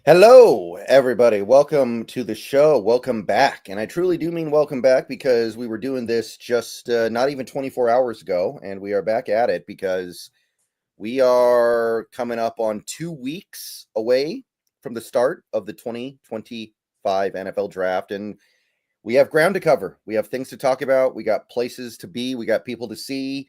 Hello, everybody. Welcome to the show. Welcome back. And I truly do mean welcome back because we were doing this just not even 24 hours ago, and we are back at it because we are coming up on 2 weeks away from the start of the 2025 NFL draft. And we have ground to cover. We have things to talk about. We got places to be. We got people to see.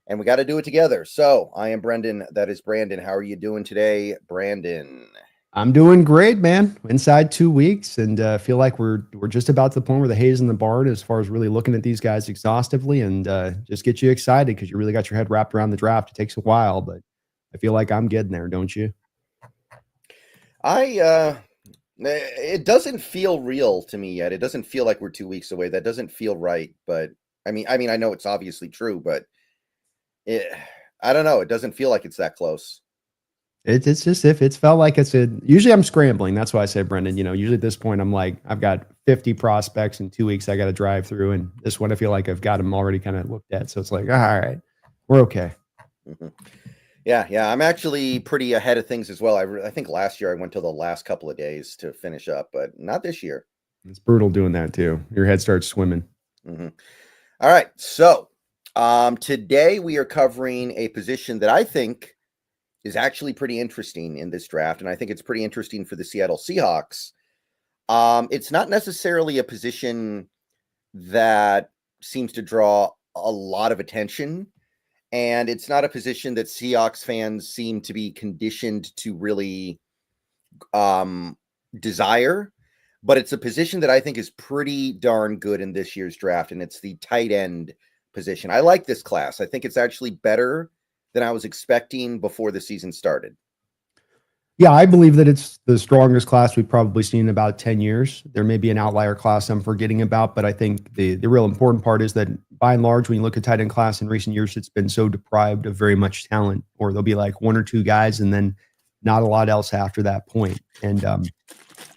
And we got to do it together. So I am Brendan. That is Brandon. How are you doing today, Brandon? I'm doing great, man. Inside 2 weeks, and feel like we're just about to the point where the hay's in the barn as far as really looking at these guys exhaustively, and just get you excited because you really got your head wrapped around the draft. It takes a while, but I feel like I'm getting there, don't you? It doesn't feel real to me yet. It doesn't feel like we're 2 weeks away. That doesn't feel right. But I mean, I know it's obviously true, but it, I don't know. It doesn't feel like it's that close. It's just if it's felt like it's a. Usually I'm scrambling. That's why I say, Brendan. Usually at this point I'm like I've got 50 prospects in 2 weeks I got to drive through, and this one I feel like I've got them already kind of looked at. So it's like, all right, we're okay. Mhm. Yeah. I'm actually pretty ahead of things as well. I think last year I went to the last couple of days to finish up, but not this year. It's brutal doing that too. Your head starts swimming. Hmm. All right. So today we are covering a position that I think is actually pretty interesting in this draft, and I think it's pretty interesting for the Seattle Seahawks. It's not necessarily a position that seems to draw a lot of attention, and it's not a position that Seahawks fans seem to be conditioned to really um, desire. But it's a position that I think is pretty darn good in this year's draft, and it's the tight end position. I like this class. I think it's actually better than I was expecting before the season started. Yeah, I believe that it's the strongest class we've probably seen in about 10 years. There may be an outlier class I'm forgetting about, but I think the real important part is that by and large, when you look at tight end class in recent years, it's been so deprived of very much talent, or there'll be like one or two guys and then not a lot else after that point. And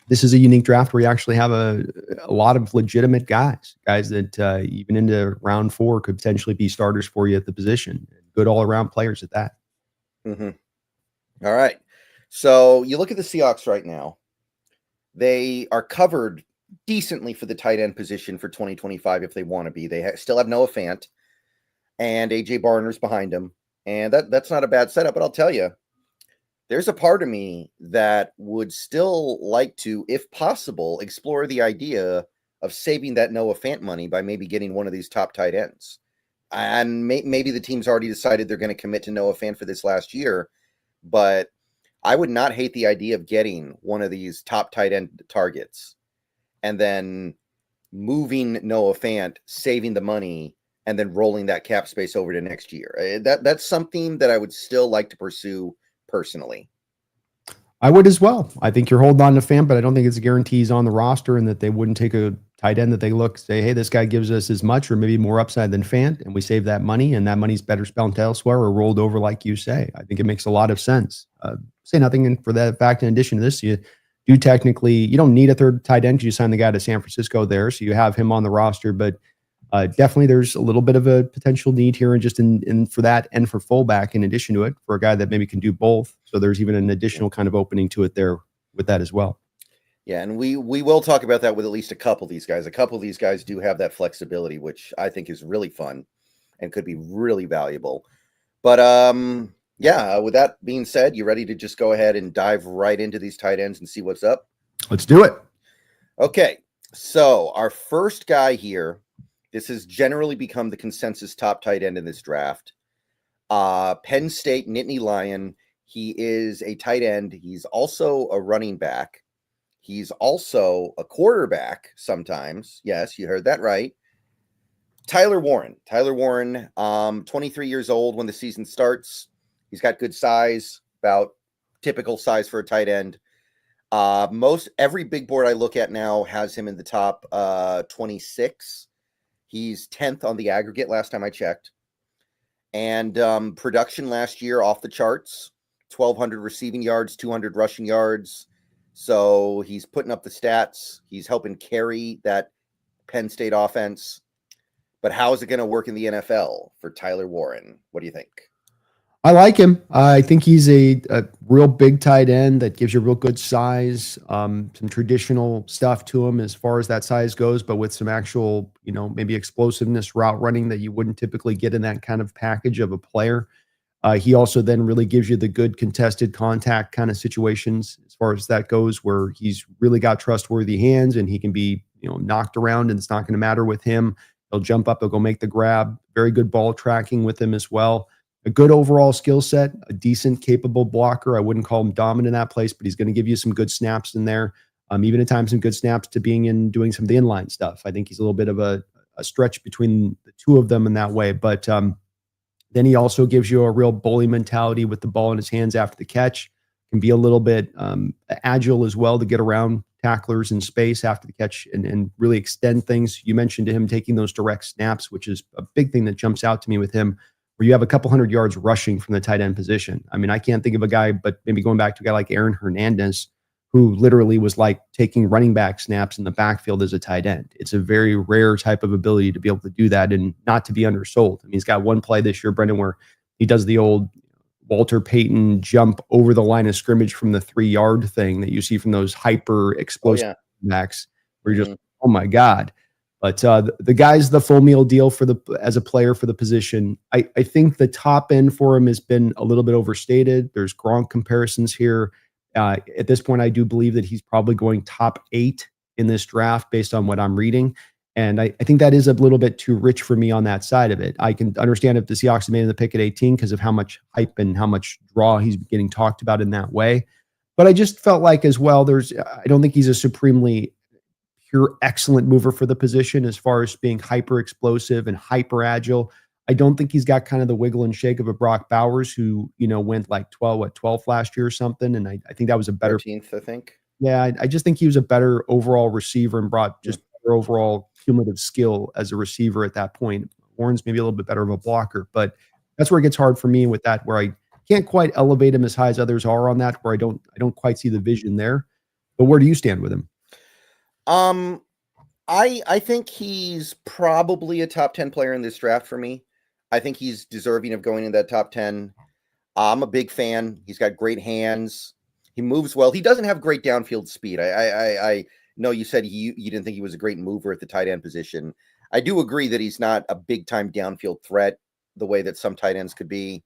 this is a unique draft where you actually have a lot of legitimate guys that even into round four could potentially be starters for you at the position. Good all around players at that. Mm-hmm. All right. So you look at the Seahawks right now. They are covered decently for the tight end position for 2025 if they want to be. They still have Noah Fant and AJ Barner's behind him. And that's not a bad setup, but I'll tell you, there's a part of me that would still like to, if possible, explore the idea of saving that Noah Fant money by maybe getting one of these top tight ends. And maybe the team's already decided they're going to commit to Noah Fant for this last year, but I would not hate the idea of getting one of these top tight end targets and then moving Noah Fant, saving the money, and then rolling that cap space over to next year. That's something that I would still like to pursue personally. I would as well. I think you're holding on to Fant, but I don't think it's a guarantee he's on the roster and that they wouldn't take a tight end that they look, say, hey, this guy gives us as much or maybe more upside than Fant, and we save that money, and that money's better spent elsewhere or rolled over, like you say. I think it makes a lot of sense. Say nothing for that fact. In addition to this, you do technically, you don't need a third tight end. You sign the guy to San Francisco there, so you have him on the roster, but definitely, there's a little bit of a potential need here, and just in for that and for fullback, in addition to it, for a guy that maybe can do both. So there's even an additional kind of opening to it there with that as well. Yeah, and we will talk about that with at least a couple of these guys. A couple of these guys do have that flexibility, which I think is really fun and could be really valuable. But yeah, with that being said, you ready to just go ahead and dive right into these tight ends and see what's up? Let's do it. Okay, so our first guy here, this has generally become the consensus top tight end in this draft. Penn State Nittany Lion. He is a tight end. He's also a running back. He's also a quarterback sometimes. Yes, you heard that right. Tyler Warren. Tyler Warren, 23 years old when the season starts. He's got good size, about typical size for a tight end. Most every big board I look at now has him in the top 26. He's 10th on the aggregate last time I checked. And production last year off the charts, 1,200 receiving yards, 200 rushing yards. So he's putting up the stats. He's helping carry that Penn State offense. But how is it going to work in the NFL for Tyler Warren? What do you think? I like him. I think he's a real big tight end that gives you real good size, some traditional stuff to him as far as that size goes, but with some actual, maybe explosiveness, route running that you wouldn't typically get in that kind of package of a player. He also then really gives you the good contested contact kind of situations as far as that goes, where he's really got trustworthy hands and he can be, knocked around and it's not going to matter with him. He'll jump up, he'll go make the grab. Very good ball tracking with him as well. A good overall skill set, a decent, capable blocker. I wouldn't call him dominant in that place, but he's going to give you some good snaps in there. Even at times some good snaps to being in doing some of the inline stuff. I think he's a little bit of a stretch between the two of them in that way, but then he also gives you a real bully mentality with the ball in his hands after the catch. Can be a little bit agile as well to get around tacklers in space after the catch and really extend things. You mentioned to him taking those direct snaps, which is a big thing that jumps out to me with him, where you have a couple hundred yards rushing from the tight end position. I mean, I can't think of a guy, but maybe going back to a guy like Aaron Hernandez, who literally was like taking running back snaps in the backfield as a tight end. It's a very rare type of ability to be able to do that and not to be undersold. I mean, he's got one play this year, Brendan, where he does the old Walter Payton jump over the line of scrimmage from the 3-yard thing that you see from those hyper explosive backs, where you're just, oh my God. But the guy's the full meal deal as a player for the position. I think the top end for him has been a little bit overstated. There's Gronk comparisons here. At this point, I do believe that he's probably going top 8 in this draft based on what I'm reading. And I think that is a little bit too rich for me on that side of it. I can understand if the Seahawks have made the pick at 18 because of how much hype and how much draw he's getting talked about in that way. But I just felt like as well, I don't think he's a supremely pure excellent mover for the position as far as being hyper explosive and hyper agile. I don't think he's got kind of the wiggle and shake of a Brock Bowers who, went like 12th last year or something. And I think that was a better 13th, I think. Yeah, I just think he was a better overall receiver and brought just better overall cumulative skill as a receiver at that point. Warren's maybe a little bit better of a blocker, but that's where it gets hard for me with that, where I can't quite elevate him as high as others are on that, where I don't quite see the vision there. But where do you stand with him? I think he's probably a top 10 player in this draft for me. I think he's deserving of going in that top 10. I'm a big fan. He's got great hands. He moves well. He doesn't have great downfield speed. I know you said you didn't think he was a great mover at the tight end position. I do agree that he's not a big time downfield threat the way that some tight ends could be.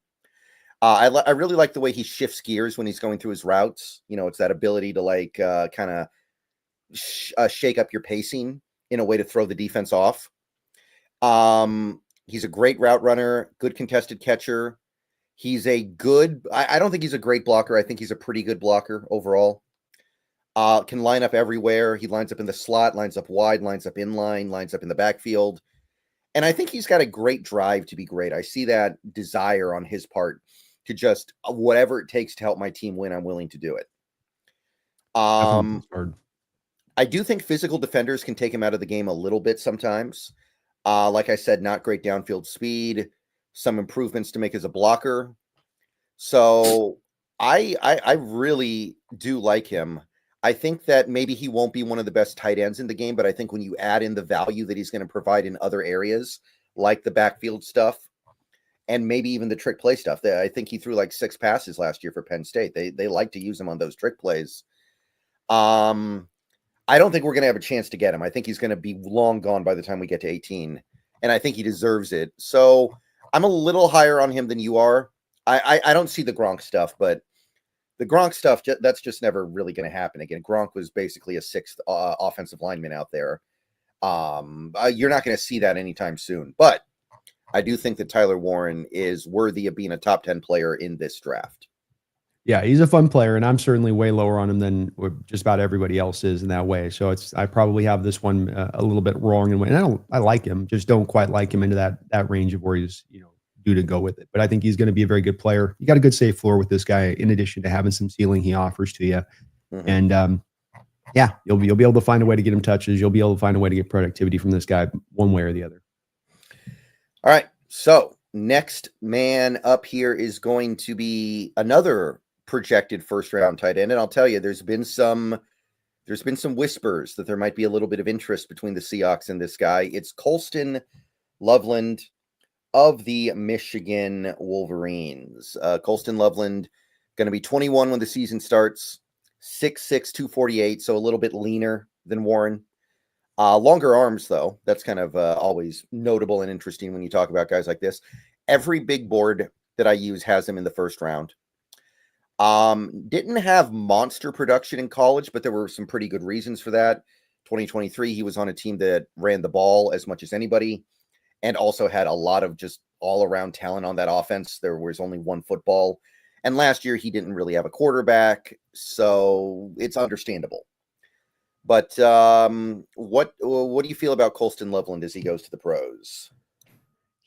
I really like the way he shifts gears when he's going through his routes. It's that ability to kind of shake up your pacing in a way to throw the defense off. He's a great route runner, good contested catcher. He's a good, I don't think he's a great blocker. I think he's a pretty good blocker overall. Can line up everywhere. He lines up in the slot, lines up wide, lines up in line, lines up in the backfield. And I think he's got a great drive to be great. I see that desire on his part to just whatever it takes to help my team win, I'm willing to do it. I do think physical defenders can take him out of the game a little bit sometimes. Like I said, not great downfield speed, some improvements to make as a blocker. So I really do like him. I think that maybe he won't be one of the best tight ends in the game, but I think when you add in the value that he's going to provide in other areas, like the backfield stuff, and maybe even the trick play stuff, I think he threw like 6 passes last year for Penn State. They like to use him on those trick plays. I don't think we're going to have a chance to get him. I think he's going to be long gone by the time we get to 18, and I think he deserves it. So I'm a little higher on him than you are. I don't see the Gronk stuff, but the Gronk stuff, that's just never really going to happen again. Gronk was basically a 6th offensive lineman out there. You're not going to see that anytime soon, but I do think that Tyler Warren is worthy of being a top 10 player in this draft. Yeah, he's a fun player, and I'm certainly way lower on him than just about everybody else is in that way. So I probably have this one a little bit wrong, and I like him, just don't quite like him into that range of where he's due to go with it. But I think he's going to be a very good player. You got a good safe floor with this guy, in addition to having some ceiling he offers to you. Mm-hmm. And you'll be able to find a way to get him touches. You'll be able to find a way to get productivity from this guy one way or the other. All right, so next man up here is going to be another projected first round tight end, and I'll tell you, there's been some whispers that there might be a little bit of interest between the Seahawks and this guy. It's Colston Loveland of the Michigan Wolverines. Colston Loveland going to be 21 when the season starts, 6'6", 248, so a little bit leaner than Warren. Longer arms, though. That's kind of always notable and interesting when you talk about guys like this. Every big board that I use has him in the first round. Didn't have monster production in college, but there were some pretty good reasons for that. 2023, he was on a team that ran the ball as much as anybody and also had a lot of just all-around talent on that offense. There was only one football. And last year, he didn't really have a quarterback, so it's understandable. But what do you feel about Colston Loveland as he goes to the pros?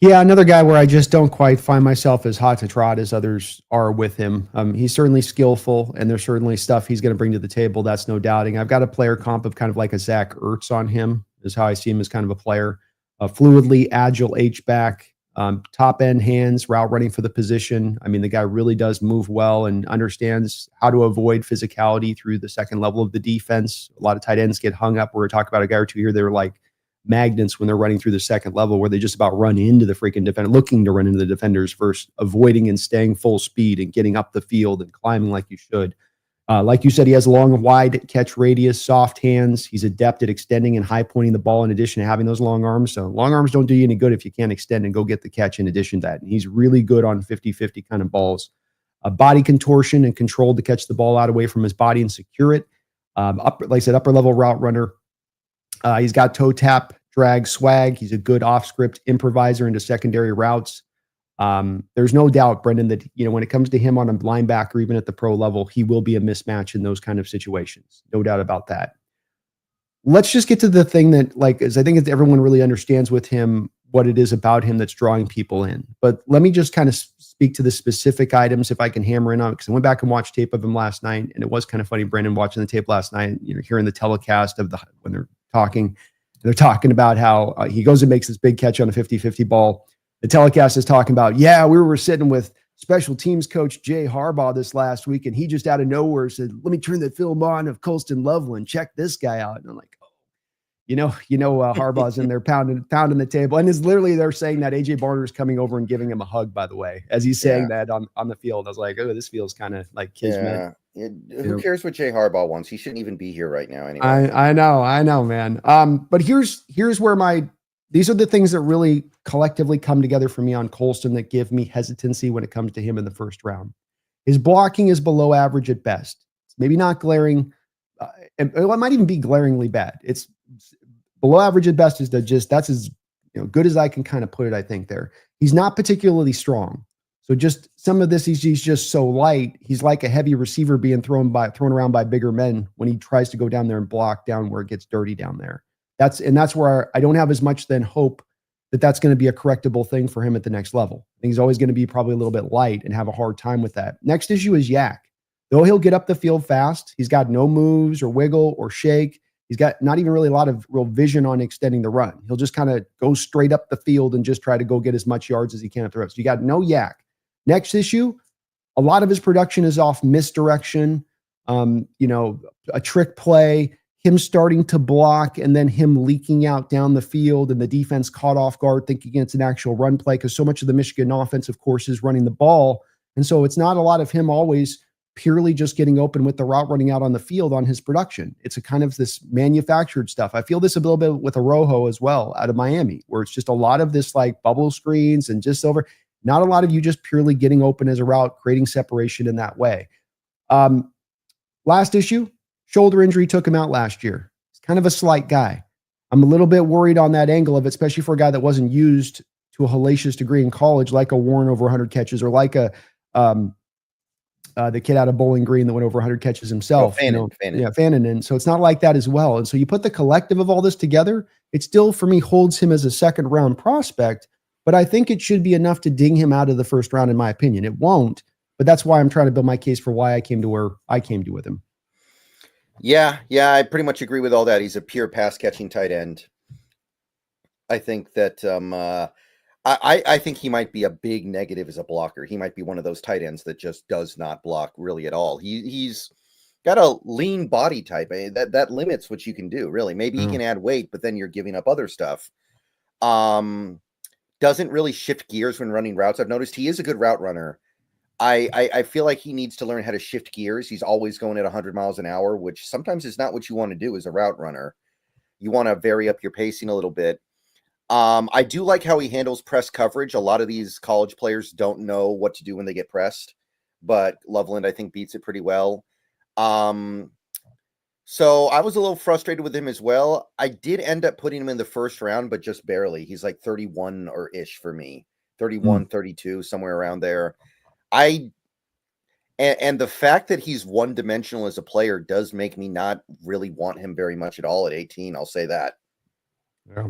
Yeah, another guy where I just don't quite find myself as hot to trot as others are with him. He's certainly skillful, and there's certainly stuff he's going to bring to the table. That's no doubting. I've got a player comp of kind of like a Zach Ertz on him, is how I see him as kind of a player. Fluidly agile H-back, top end hands, route running for the position. I mean, the guy really does move well and understands how to avoid physicality through the second level of the defense. A lot of tight ends get hung up. We're talking about a guy or two here. They're like magnets when they're running through the second level, where they just about run into the freaking defender, looking to run into the defenders versus avoiding and staying full speed and getting up the field and climbing like you should. Like you said, he has long, wide catch radius, soft hands. He's adept at extending and high pointing the ball in addition to having those long arms. So long arms don't do you any good if you can't extend and go get the catch in addition to that. And he's really good on 50-50 kind of balls. Body contortion and control to catch the ball out away from his body and secure it. Like I said, upper level route runner. He's got toe tap, drag, swag. He's a good off script improviser into secondary routes. There's no doubt, Brendan, that when it comes to him on a linebacker, even at the pro level, he will be a mismatch in those kind of situations. No doubt about that. Let's just get to the thing that, as I think everyone really understands with him, what it is about him that's drawing people in. But let me just kind of speak to the specific items if I can hammer in on it, because I went back and watched tape of him last night, and it was kind of funny, Brendan, watching the tape last night, hearing the telecast of when they're talking. They're talking about how he goes and makes this big catch on a 50-50 ball. The telecast is talking about, we were sitting with special teams coach Jay Harbaugh this last week, and he just out of nowhere said, let me turn the film on of Colston Loveland. Check this guy out. And I'm like, Harbaugh's in there pounding the table. And it's literally, they're saying that AJ Barner's coming over and giving him a hug, by the way, as he's saying that on the field. I was like, oh, this feels kind of like kismet. Yeah. Who cares what Jay Harbaugh wants? He shouldn't even be here right now anyway. I know, man. But here's where these are the things that really collectively come together for me on Colston that give me hesitancy when it comes to him in the first round. His blocking is below average at best. It's maybe not glaring. It might even be glaringly bad. It's below average at best. That's as good as I can kind of put it, I think there. He's not particularly strong. So just some of this, he's just so light. He's like a heavy receiver being thrown around by bigger men when he tries to go down there and block down where it gets dirty down there. That's where I don't have as much then hope that that's going to be a correctable thing for him at the next level. I think he's always going to be probably a little bit light and have a hard time with that. Next issue is Yak. Though he'll get up the field fast, he's got no moves or wiggle or shake. He's got not even really a lot of real vision on extending the run. He'll just kind of go straight up the field and just try to go get as much yards as he can at the reps. So you got no Yak. Next issue, a lot of his production is off misdirection, a trick play, him starting to block and then him leaking out down the field and the defense caught off guard thinking it's an actual run play because so much of the Michigan offense, of course, is running the ball. And so it's not a lot of him always purely just getting open with the route running out on the field on his production. It's a kind of this manufactured stuff. I feel this a little bit with Arroyo as well out of Miami, where it's just a lot of this like bubble screens and just over, not a lot of you just purely getting open as a route, creating separation in that way. Last issue, shoulder injury took him out last year. He's kind of a slight guy. I'm a little bit worried on that angle of it, especially for a guy that wasn't used to a hellacious degree in college, like a Warren over 100 catches or like the kid out of Bowling Green that went over 100 catches himself. Fannon. Yeah, Fannon. And so it's not like that as well. And so you put the collective of all this together, it still, for me, holds him as a second round prospect, but I think it should be enough to ding him out of the first round, in my opinion. It won't, but that's why I'm trying to build my case for why I came to where I came to with him. Yeah, I pretty much agree with all that. He's a pure pass-catching tight end. I think that I think he might be a big negative as a blocker. He might be one of those tight ends that just does not block really at all. He's got a lean body type. That limits what you can do, really. Maybe he can add weight, but then you're giving up other stuff. doesn't really shift gears when running routes. I've noticed he is a good route runner. I feel like he needs to learn how to shift gears. He's always going at 100 miles an hour, which sometimes is not what you want to do as a route runner. You want to vary up your pacing a little bit. I do like how he handles press coverage. A lot of these college players don't know what to do when they get pressed, but Loveland, I think, beats it pretty well. So I was a little frustrated with him as well. I did end up putting him in the first round, but just barely. He's like 31 or ish for me, 31, 32, somewhere around there. And the fact that he's one-dimensional as a player does make me not really want him very much at all at 18. I'll say that. Yeah.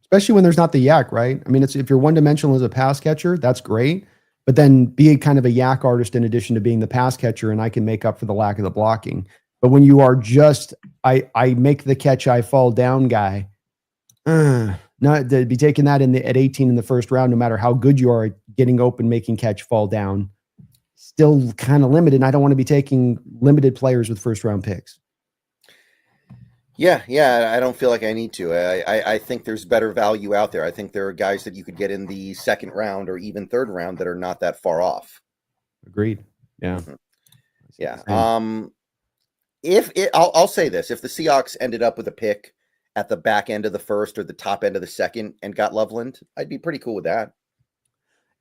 Especially when there's not the yak, right? I mean, if you're one-dimensional as a pass catcher, that's great. But then be a kind of a yak artist in addition to being the pass catcher, and I can make up for the lack of the blocking. But when you are just, I make the catch, I fall down guy, not to be taking that at 18 in the first round, no matter how good you are at getting open, making catch, fall down, still kind of limited. And I don't want to be taking limited players with first round picks. Yeah, I don't feel like I need to. I think there's better value out there. I think there are guys that you could get in the second round or even third round that are not that far off. Agreed. Yeah. Mm-hmm. Yeah. I'll say this, if the Seahawks ended up with a pick at the back end of the first or the top end of the second and got Loveland, I'd be pretty cool with that.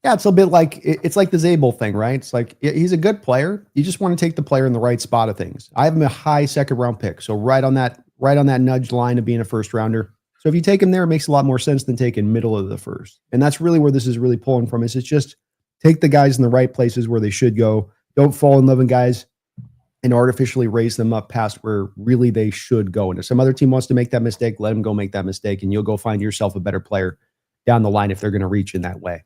Yeah, it's a bit like it's like the Zabel thing, right? It's like he's a good player. You just want to take the player in the right spot of things. I have him a high second round pick, so right on that nudge line of being a first rounder. So if you take him there, it makes a lot more sense than taking middle of the first. And that's really where this is really pulling from. Is it's just take the guys in the right places where they should go. Don't fall in love with guys and artificially raise them up past where really they should go. And if some other team wants to make that mistake, let them go make that mistake, and you'll go find yourself a better player down the line if they're going to reach in that way.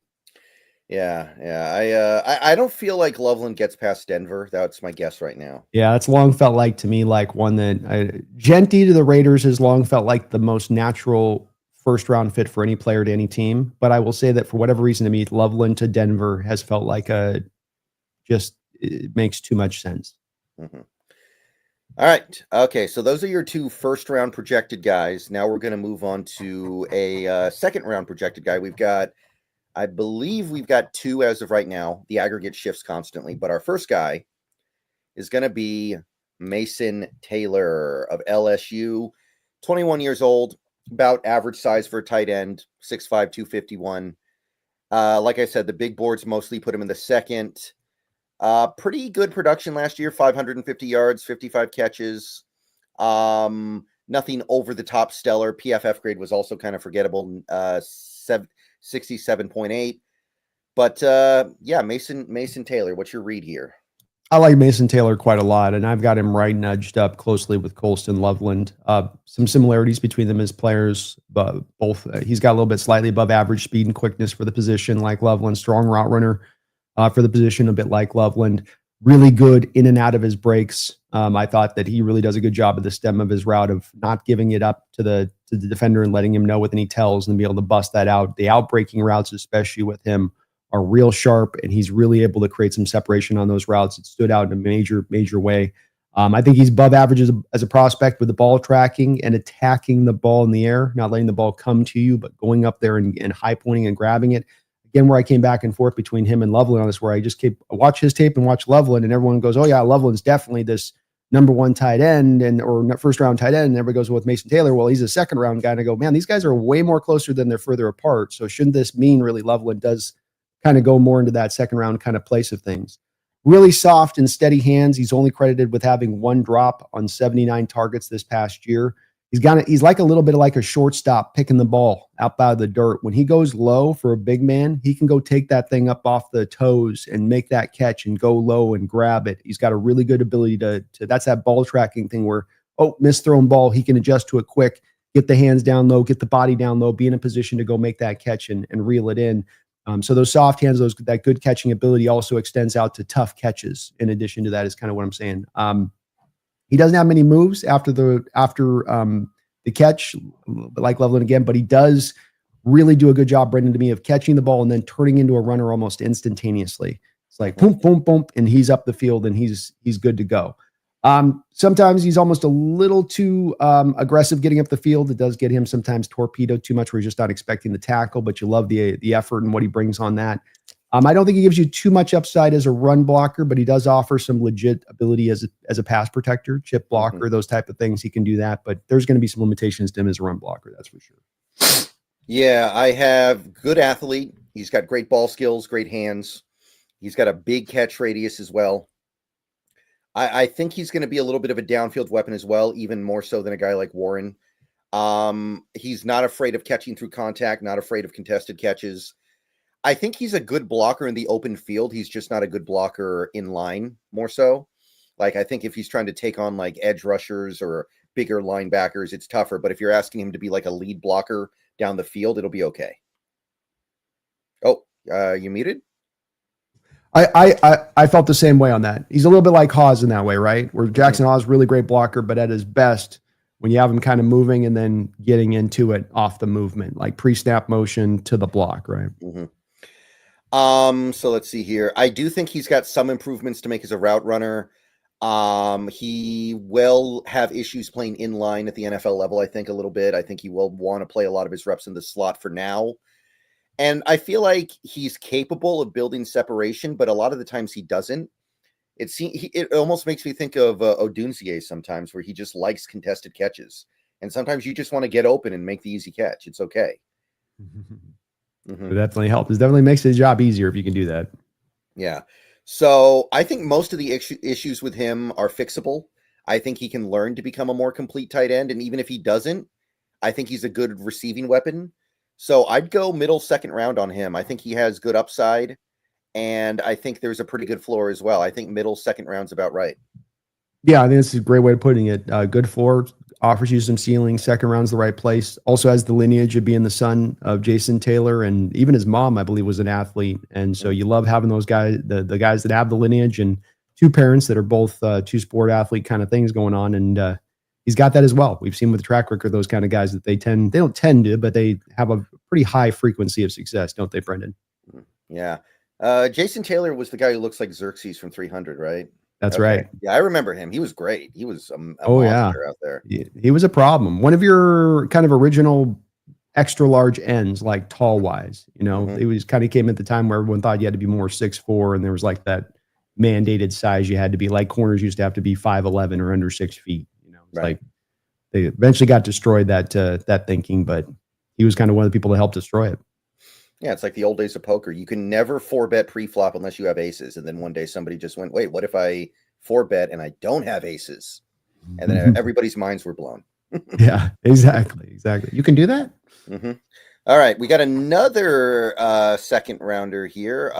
Yeah. I don't feel like Loveland gets past Denver. That's my guess right now. Yeah, it's long felt like to me like one that Genty to the Raiders has long felt like the most natural first round fit for any player to any team. But I will say that for whatever reason to me, Loveland to Denver has felt like it makes too much sense. Mm-hmm. All right. Okay. So those are your two first round projected guys. Now we're going to move on to a second round projected guy. I believe we've got two as of right now. The aggregate shifts constantly, but our first guy is going to be Mason Taylor of LSU, 21 years old, about average size for a tight end, 6'5", 251. Like I said, the big boards mostly put him in the second. Pretty good production last year, 550 yards, 55 catches. Nothing over the top stellar. PFF grade was also kind of forgettable, 67.8. But yeah, Mason Taylor, what's your read here? I like Mason Taylor quite a lot, and I've got him right nudged up closely with Colston, Loveland. Some similarities between them as players, but both he's got a little bit slightly above average speed and quickness for the position, like Loveland. Strong route runner for the position, a bit like Loveland. Really good in and out of his breaks. I thought that he really does a good job at the stem of his route of not giving it up to the defender and letting him know what he tells and be able to bust that out. The outbreaking routes, especially with him, are real sharp, and he's really able to create some separation on those routes. It stood out in a major way. I think he's above average as a prospect with the ball tracking and attacking the ball in the air, not letting the ball come to you, but going up there and high pointing and grabbing it. Again, where I came back and forth between him and Loveland on this, where I just watch his tape and watch Loveland, and everyone goes, "Oh yeah, Loveland's definitely this number one tight end or first round tight end." And everybody goes, "Well, with Mason Taylor, well, he's a second round guy." And I go, "Man, these guys are way more closer than they're further apart. So shouldn't this mean really Loveland does kind of go more into that second round kind of place of things?" Really soft and steady hands. He's only credited with having one drop on 79 targets this past year. He's like a little bit like a shortstop picking the ball out of the dirt. When he goes low for a big man, he can go take that thing up off the toes and make that catch and go low and grab it. He's got a really good ability to that's that ball tracking thing where, misthrown ball, he can adjust to it quick, get the hands down low, get the body down low, be in a position to go make that catch and reel it in. So those soft hands, that good catching ability also extends out to tough catches. In addition to that is kind of what I'm saying. He doesn't have many moves after the catch, like Loveland again, but he does really do a good job, Brendan, to me, of catching the ball and then turning into a runner almost instantaneously. It's like boom, boom, boom, and he's up the field and he's good to go. Sometimes he's almost a little too aggressive getting up the field. It does get him sometimes torpedoed too much where he's just not expecting the tackle, but you love the effort and what he brings on that. I don't think he gives you too much upside as a run blocker, but he does offer some legit ability as a pass protector, chip blocker, those type of things. He can do that, but there's going to be some limitations to him as a run blocker. That's for sure. Yeah, I have good athlete. He's got great ball skills, great hands. He's got a big catch radius as well. I think he's going to be a little bit of a downfield weapon as well, even more so than a guy like Warren. He's not afraid of catching through contact, not afraid of contested catches. I think he's a good blocker in the open field. He's just not a good blocker in line, more so. Like, I think if he's trying to take on like edge rushers or bigger linebackers, it's tougher. But if you're asking him to be like a lead blocker down the field, it'll be okay. Oh, you muted? I felt the same way on that. He's a little bit like Hawes in that way, right? Where Jackson Hawes, really great blocker, but at his best, when you have him kind of moving and then getting into it off the movement, like pre-snap motion to the block, right? So let's see here. I do think he's got some improvements to make as a route runner. He will have issues playing in line at the NFL level, I think, a little bit. I think he will want to play a lot of his reps in the slot for now. And I feel like he's capable of building separation, but a lot of the times he doesn't. It almost makes me think of Odunsier sometimes, where he just likes contested catches. And sometimes you just want to get open and make the easy catch. It's okay. It definitely helps. It definitely makes his job easier if you can do that. Yeah. So I think most of the issues with him are fixable. I think he can learn to become a more complete tight end. And even if he doesn't, I think he's a good receiving weapon. So I'd go middle second round on him. I think he has good upside, and I think there's a pretty good floor as well. I think middle second round's about right. Yeah, I think that's a great way of putting it. Good floor, offers you some ceiling. Second round's the right place. Also has the lineage of being the son of Jason Taylor, and even his mom, I believe, was an athlete. And so you love having those guys, the guys that have the lineage, and two parents that are both two sport athlete kind of things going on. And he's got that as well. We've seen with the track record, those kind of guys that they don't tend to, but they have a pretty high frequency of success, don't they, Brendan? Yeah. Jason Taylor was the guy who looks like Xerxes from 300, right? That's right. Yeah, I remember him. He was great. He was a monster out there. He was a problem. One of your kind of original extra large ends, like tall wise, it was kind of came at the time where everyone thought you had to be more 6'4", and there was like that mandated size you had to be. Like corners used to have to be 5'11" or under 6 feet. Right. Like they eventually got destroyed that thinking, but he was kind of one of the people that helped destroy it. Yeah, it's like the old days of poker. You can never 4-bet pre-flop unless you have aces. And then one day somebody just went, wait, what if I 4-bet and I don't have aces? And then everybody's minds were blown. Yeah, exactly. You can do that? All right, we got another second rounder here.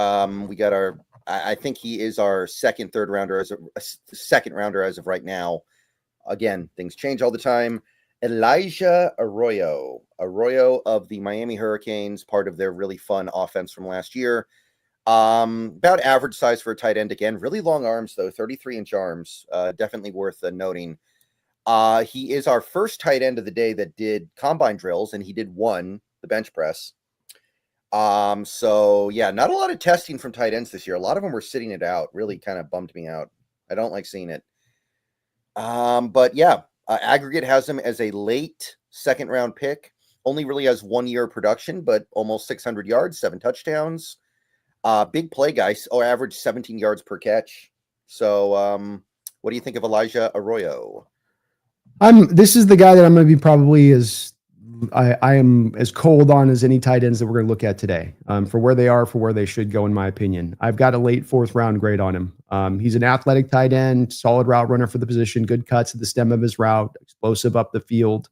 We got I think he is our second rounder as of right now. Again, things change all the time. Elijah Arroyo of the Miami Hurricanes, part of their really fun offense from last year. About average size for a tight end. Again, really long arms, though, 33-inch arms. Definitely worth noting. He is our first tight end of the day that did combine drills, and he did one, the bench press. So, yeah, not a lot of testing from tight ends this year. A lot of them were sitting it out. Really kind of bummed me out. I don't like seeing it. But, yeah. Aggregate has him as a late second round pick. Only really has 1 year of production, but almost 600 yards, 7 touchdowns. Big play guys. Average 17 yards per catch. So, what do you think of Elijah Arroyo? This is the guy that I'm going to be probably I am as cold on as any tight ends that we're going to look at today. For where they are, for where they should go, in my opinion. I've got a late 4th round grade on him. He's an athletic tight end, solid route runner for the position, good cuts at the stem of his route, explosive up the field.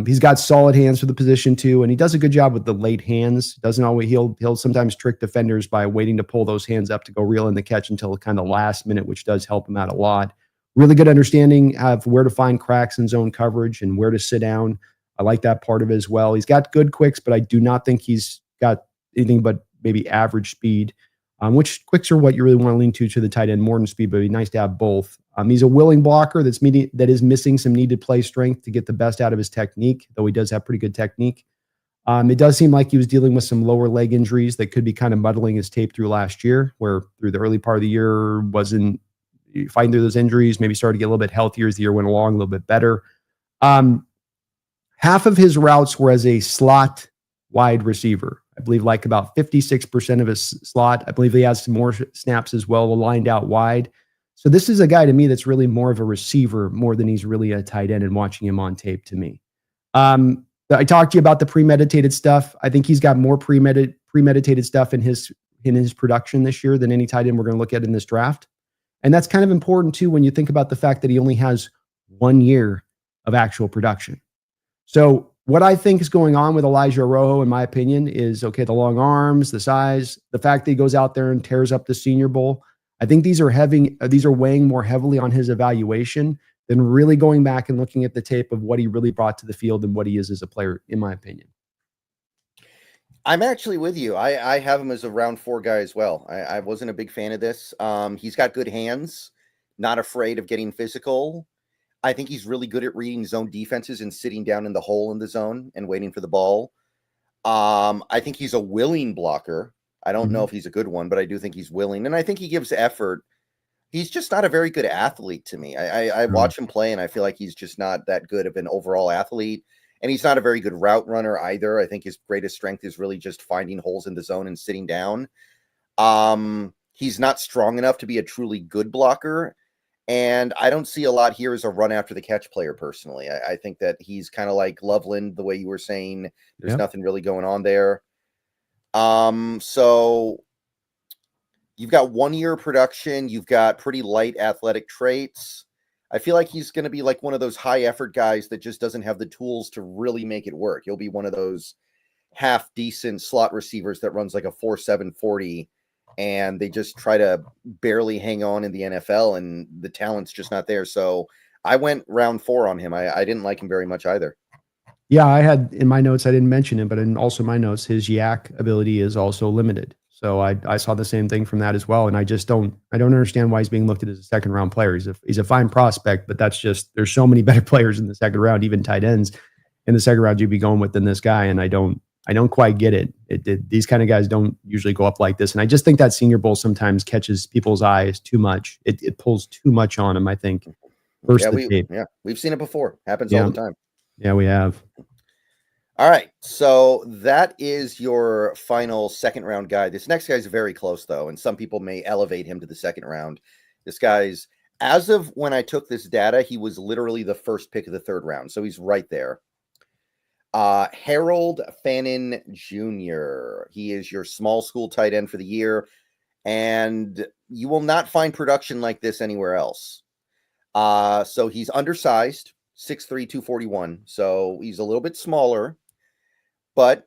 He's got solid hands for the position too, and he does a good job with the late hands. Doesn't always he'll sometimes trick defenders by waiting to pull those hands up to go reel in the catch until kind of last minute, which does help him out a lot. Really good understanding of where to find cracks in zone coverage and where to sit down. I like that part of it as well. He's got good quicks, but I do not think he's got anything but maybe average speed, which quicks are what you really want to lean to the tight end more than speed, but it'd be nice to have both. He's a willing blocker that is missing some needed play strength to get the best out of his technique, though he does have pretty good technique. It does seem like he was dealing with some lower leg injuries that could be kind of muddling his tape through last year, where through the early part of the year wasn't fighting through those injuries, maybe started to get a little bit healthier as the year went along, a little bit better. Half of his routes were as a slot wide receiver. I believe like about 56% of his slot. I believe he has some more snaps as well, lined out wide. So this is a guy to me that's really more of a receiver more than he's really a tight end, and watching him on tape to me. I talked to you about the premeditated stuff. I think he's got more premeditated stuff in his production this year than any tight end we're going to look at in this draft. And that's kind of important too when you think about the fact that he only has 1 year of actual production. So what I think is going on with Elijah Arroyo, in my opinion, is okay, the long arms, the size, the fact that he goes out there and tears up the Senior Bowl. I think these are weighing more heavily on his evaluation than really going back and looking at the tape of what he really brought to the field and what he is as a player, in my opinion. I'm actually with you. I have him as a round 4 guy as well. I wasn't a big fan of this. He's got good hands, not afraid of getting physical. I think he's really good at reading zone defenses and sitting down in the hole in the zone and waiting for the ball. I think he's a willing blocker. I don't know if he's a good one, but I do think he's willing. And I think he gives effort. He's just not a very good athlete to me. I watch him play, and I feel like he's just not that good of an overall athlete. And he's not a very good route runner either. I think his greatest strength is really just finding holes in the zone and sitting down. He's not strong enough to be a truly good blocker. And I don't see a lot here as a run after the catch player personally. I think that he's kind of like Loveland, the way you were saying. There's nothing really going on there. So you've got 1 year production. You've got pretty light athletic traits. I feel like he's going to be like one of those high effort guys that just doesn't have the tools to really make it work. He'll be one of those half decent slot receivers that runs like a 4.7 40, and they just try to barely hang on in the NFL, and the talent's just not there. So I went round 4 on him. I didn't like him very much either. Yeah, I had in my notes, I didn't mention him, but in also my notes, his yak ability is also limited. So I saw the same thing from that as well. And I don't understand why he's being looked at as a second round player. He's a fine prospect, but that's just, there's so many better players in the second round, even tight ends in the second round you'd be going with than this guy. And I don't quite get it. These kind of guys don't usually go up like this. And I just think that Senior Bowl sometimes catches people's eyes too much. It pulls too much on them, I think. We've seen it before. Happens all the time. Yeah, we have. All right. So that is your final second round guy. This next guy's very close though. And some people may elevate him to the second round. This guy's, as of when I took this data, he was literally the first pick of the third round. So he's right there. Harold Fannon Jr. He is your small school tight end for the year. And you will not find production like this anywhere else. So he's undersized, 6'3", 241. So he's a little bit smaller, but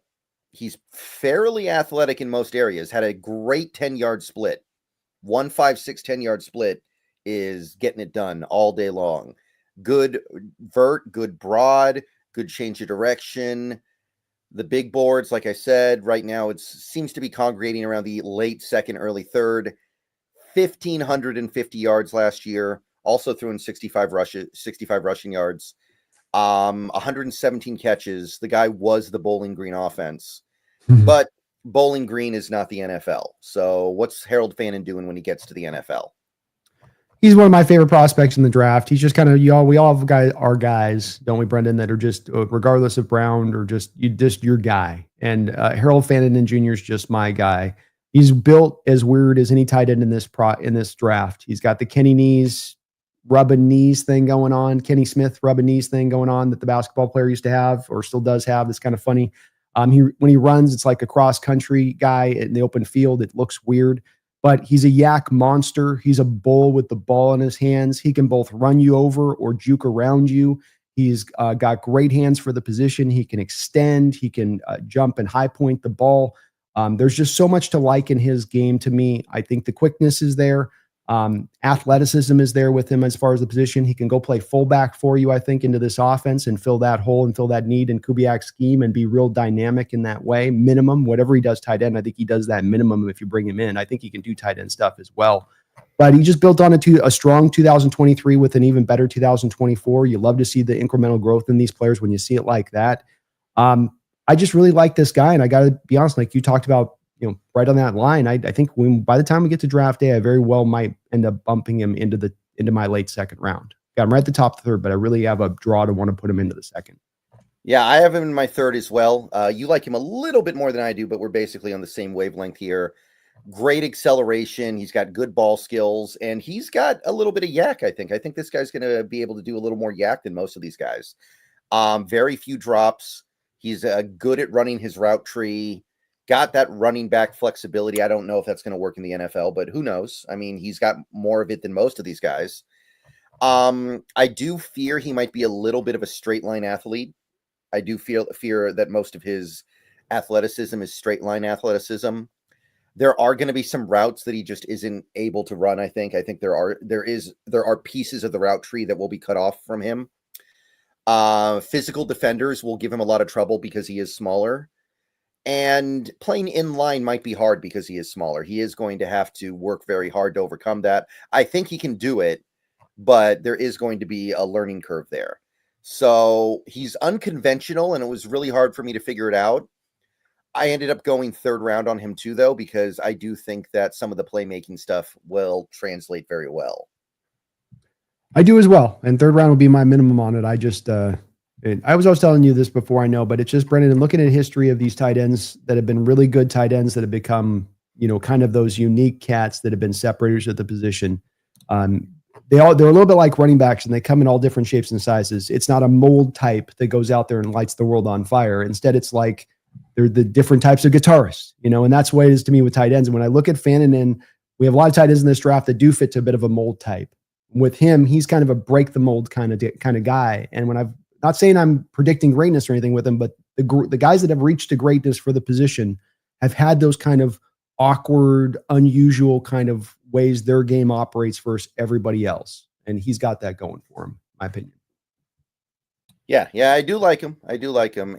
he's fairly athletic in most areas. Had a great 10-yard split. 1, 5, 6, 10-yard split is getting it done all day long. Good vert, good broad, good change of direction. The big boards, like I said, right now it seems to be congregating around the late second, early third. 1,550 yards last year. Also threw in 65 rushing yards. 117 catches. The guy was the Bowling Green offense. But Bowling Green is not the NFL. So what's Harold Fannon doing when he gets to the NFL? He's one of my favorite prospects in the draft. He's just kind of, we all have our guys, don't we, Brendan, that are just, regardless of Brown, or just your guy. And Harold Fannon Jr. is just my guy. He's built as weird as any tight end in this draft. He's got the Kenny rubbing knees thing going on, Kenny Smith rubbing knees thing going on that the basketball player used to have, or still does have. That's kind of funny. When he runs, it's like a cross country guy in the open field. It looks weird, but he's a yak monster. He's a bull with the ball in his hands. He can both run you over or juke around you. He's got great hands for the position. He can extend. He can jump and high point the ball. There's just so much to like in his game to me. I think the quickness is there. Athleticism is there with him as far as the position. He can go play fullback for you, I think, into this offense and fill that hole and fill that need in Kubiak's scheme and be real dynamic in that way. Minimum, whatever he does tight end, I think he does that minimum if you bring him in. I think he can do tight end stuff as well. But he just built on a strong 2023 with an even better 2024. You love to see the incremental growth in these players when you see it like that. I just really like this guy, and I got to be honest, like you talked about right on that line. I think by the time we get to draft day, I very well might end up bumping him into my late second round. Got him right at the top of the third, but I really have a draw to want to put him into the second. Yeah, I have him in my third as well. You like him a little bit more than I do, but we're basically on the same wavelength here. Great acceleration. He's got good ball skills, and he's got a little bit of yak, I think. I think this guy's going to be able to do a little more yak than most of these guys. Very few drops. He's good at running his route tree. Got that running back flexibility. I don't know if that's going to work in the NFL, but who knows? I mean, he's got more of it than most of these guys. I do fear he might be a little bit of a straight line athlete. I do fear that most of his athleticism is straight line athleticism. There are going to be some routes that he just isn't able to run. I think there are pieces of the route tree that will be cut off from him. Physical defenders will give him a lot of trouble because he is smaller, and playing in line might be hard because he is smaller. He is going to have to work very hard to overcome that. I think he can do it, but there is going to be a learning curve there. So he's unconventional, and it was really hard for me to figure it out. I ended up going third round on him too, though, because I do think that some of the playmaking stuff will translate very well. I do as well. And third round will be my minimum on it. I just, I was telling you this before, I know, but it's just, Brendan, and looking at history of these tight ends that have been really good tight ends that have become, kind of those unique cats that have been separators at the position. They're a little bit like running backs, and they come in all different shapes and sizes. It's not a mold type that goes out there and lights the world on fire. Instead, it's like they're the different types of guitarists, and that's the way it is to me with tight ends. And when I look at Fannon, and we have a lot of tight ends in this draft that do fit to a bit of a mold type. With him, he's kind of a break the mold kind of guy. And when not saying I'm predicting greatness or anything with him, but the guys that have reached to greatness for the position have had those kind of awkward, unusual kind of ways their game operates versus everybody else. And he's got that going for him, in my opinion. Yeah, I do like him.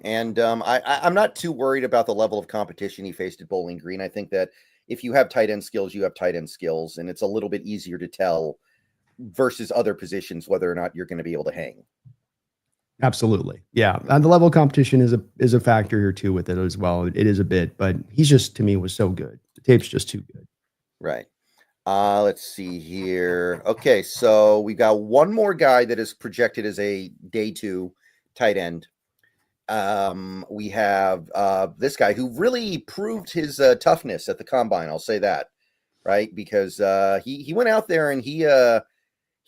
And I'm not too worried about the level of competition he faced at Bowling Green. I think that if you have tight end skills, you have tight end skills, and it's a little bit easier to tell versus other positions whether or not you're going to be able to hang. Absolutely. Yeah. And the level of competition is a factor here too with it as well. It is a bit, but he's just, to me, was so good. The tape's just too good. Right. Let's see here. Okay, so we got one more guy that is projected as a day 2 tight end. We have this guy who really proved his toughness at the combine. I'll say that, right? Because he went out there and he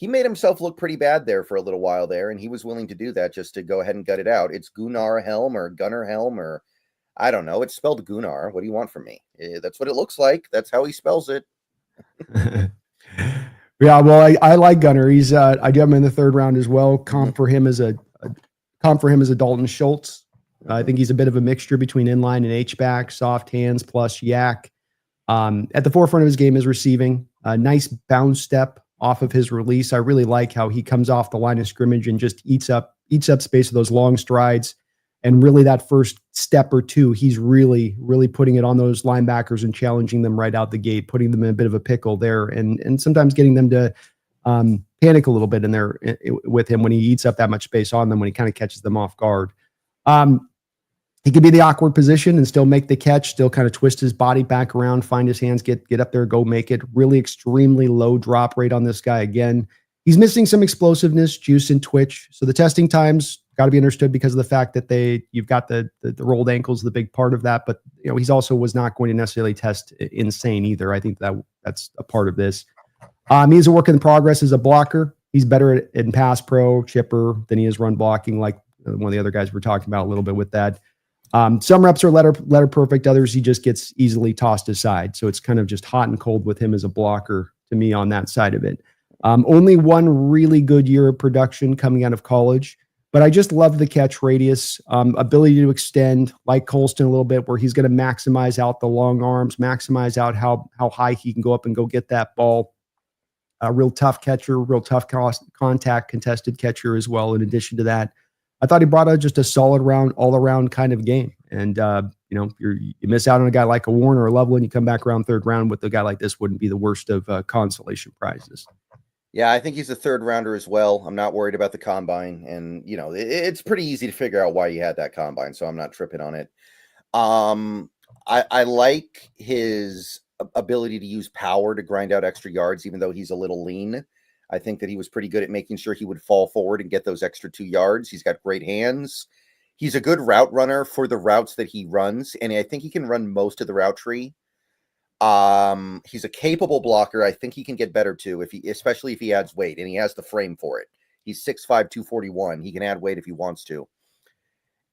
made himself look pretty bad there for a little while there, and he was willing to do that just to go ahead and gut it out. It's Gunnar Helm or Gunnar Helm, or I don't know. It's spelled Gunnar. What do you want from me? That's what it looks like. That's how he spells it. Yeah, well, I like Gunnar. He's I do have him in the third round as well. Comp for him as a Dalton Schultz. I think he's a bit of a mixture between inline and H-back, soft hands plus yak. At the forefront of his game is receiving. A nice bounce step off of his release. I really like how he comes off the line of scrimmage and just eats up space with those long strides. And really that first step or two, he's really, really putting it on those linebackers and challenging them right out the gate, putting them in a bit of a pickle there, and sometimes getting them to panic a little bit in there with him when he eats up that much space on them, when he kind of catches them off guard. He could be the awkward position and still make the catch, still kind of twist his body back around, find his hands, get up there, go make it. Really extremely low drop rate on this guy. Again, he's missing some explosiveness, juice, and twitch. So the testing times got to be understood because of the fact that you've got the rolled ankles, the big part of that. But he's also was not going to necessarily test insane either. I think that's a part of this. He's a work in progress as a blocker. He's better in pass pro, chipper than he is run blocking, like one of the other guys we're talking about a little bit with that. Some reps are letter perfect. Others, he just gets easily tossed aside. So it's kind of just hot and cold with him as a blocker to me on that side of it. Only one really good year of production coming out of college, but I just love the catch radius, ability to extend like Colston a little bit, where he's going to maximize out the long arms, maximize out how high he can go up and go get that ball. A real tough catcher, real tough contact contested catcher as well. In addition to that, I thought he brought out just a solid all around kind of game. And, you miss out on a guy like a Warner or Loveland, you come back around third round with a guy like this wouldn't be the worst of consolation prizes. Yeah, I think he's a third rounder as well. I'm not worried about the combine. And, it's pretty easy to figure out why he had that combine, so I'm not tripping on it. I like his ability to use power to grind out extra yards, even though he's a little lean. I think that he was pretty good at making sure he would fall forward and get those extra 2 yards. He's got great hands. He's a good route runner for the routes that he runs, and I think he can run most of the route tree. He's a capable blocker. I think he can get better too, especially if he adds weight, and he has the frame for it. He's 6'5", 241. He can add weight if he wants to.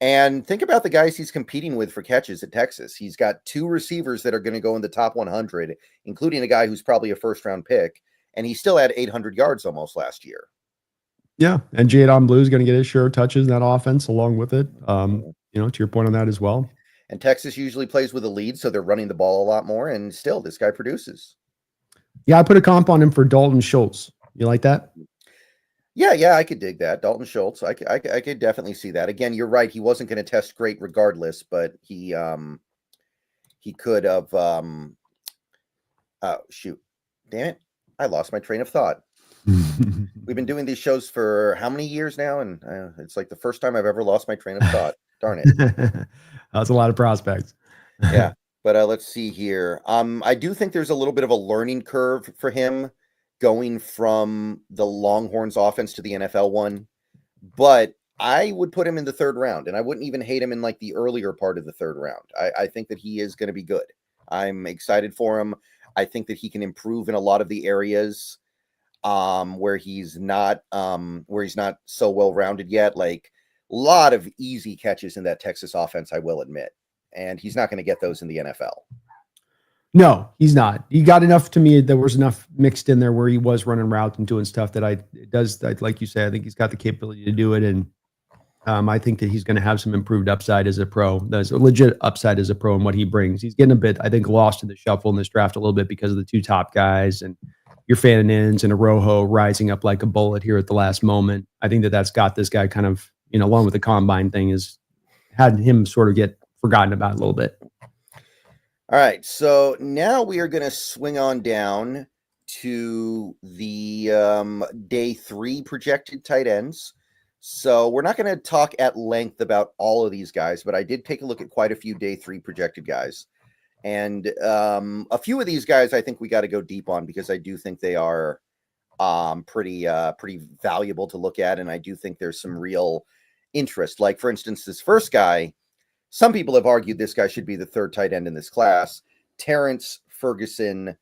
And think about the guys he's competing with for catches at Texas. He's got 2 receivers that are going to go in the top 100, including a guy who's probably a first-round pick, and he still had 800 yards almost last year. Yeah, and Jadon Blue is going to get his share of touches in that offense along with it. To your point on that as well. And Texas usually plays with a lead, so they're running the ball a lot more, and still, this guy produces. Yeah, I put a comp on him for Dalton Schultz. You like that? Yeah, I could dig that. Dalton Schultz, I could definitely see that. Again, you're right. He wasn't going to test great regardless, but he could have. Shoot, damn it! I lost my train of thought. We've been doing these shows for how many years now, and it's like the first time I've ever lost my train of thought. Darn it! That's a lot of prospects. Yeah, but let's see here. I do think there's a little bit of a learning curve for him going from the Longhorns offense to the NFL one, but I would put him in the 3rd round, and I wouldn't even hate him in like the earlier part of the 3rd round. I think that he is going to be good. I'm excited for him. I think that he can improve in a lot of the areas where he's not so well rounded yet. Like a lot of easy catches in that Texas offense, I will admit, and he's not going to get those in the NFL. No, he's not. He got enough to me. There was enough mixed in there where he was running routes and doing stuff that like you say, I think he's got the capability to do it. And I think that he's going to have some improved upside as a pro. There's a legit upside as a pro and what he brings. He's getting a bit, I think, lost in the shuffle in this draft a little bit because of the 2 top guys and your Fannon and Arroyo rising up like a bullet here at the last moment. I think that's got this guy kind of, along with the combine thing, has had him sort of get forgotten about a little bit. All right, so now we are going to swing on down to the day 3 projected tight ends. So we're not going to talk at length about all of these guys, but I did take a look at quite a few day 3 projected guys. And a few of these guys I think we got to go deep on because I do think they are pretty valuable to look at, and I do think there's some real interest. Like, for instance, this first guy, some people have argued this guy should be the 3rd tight end in this class. Terrence Ferguson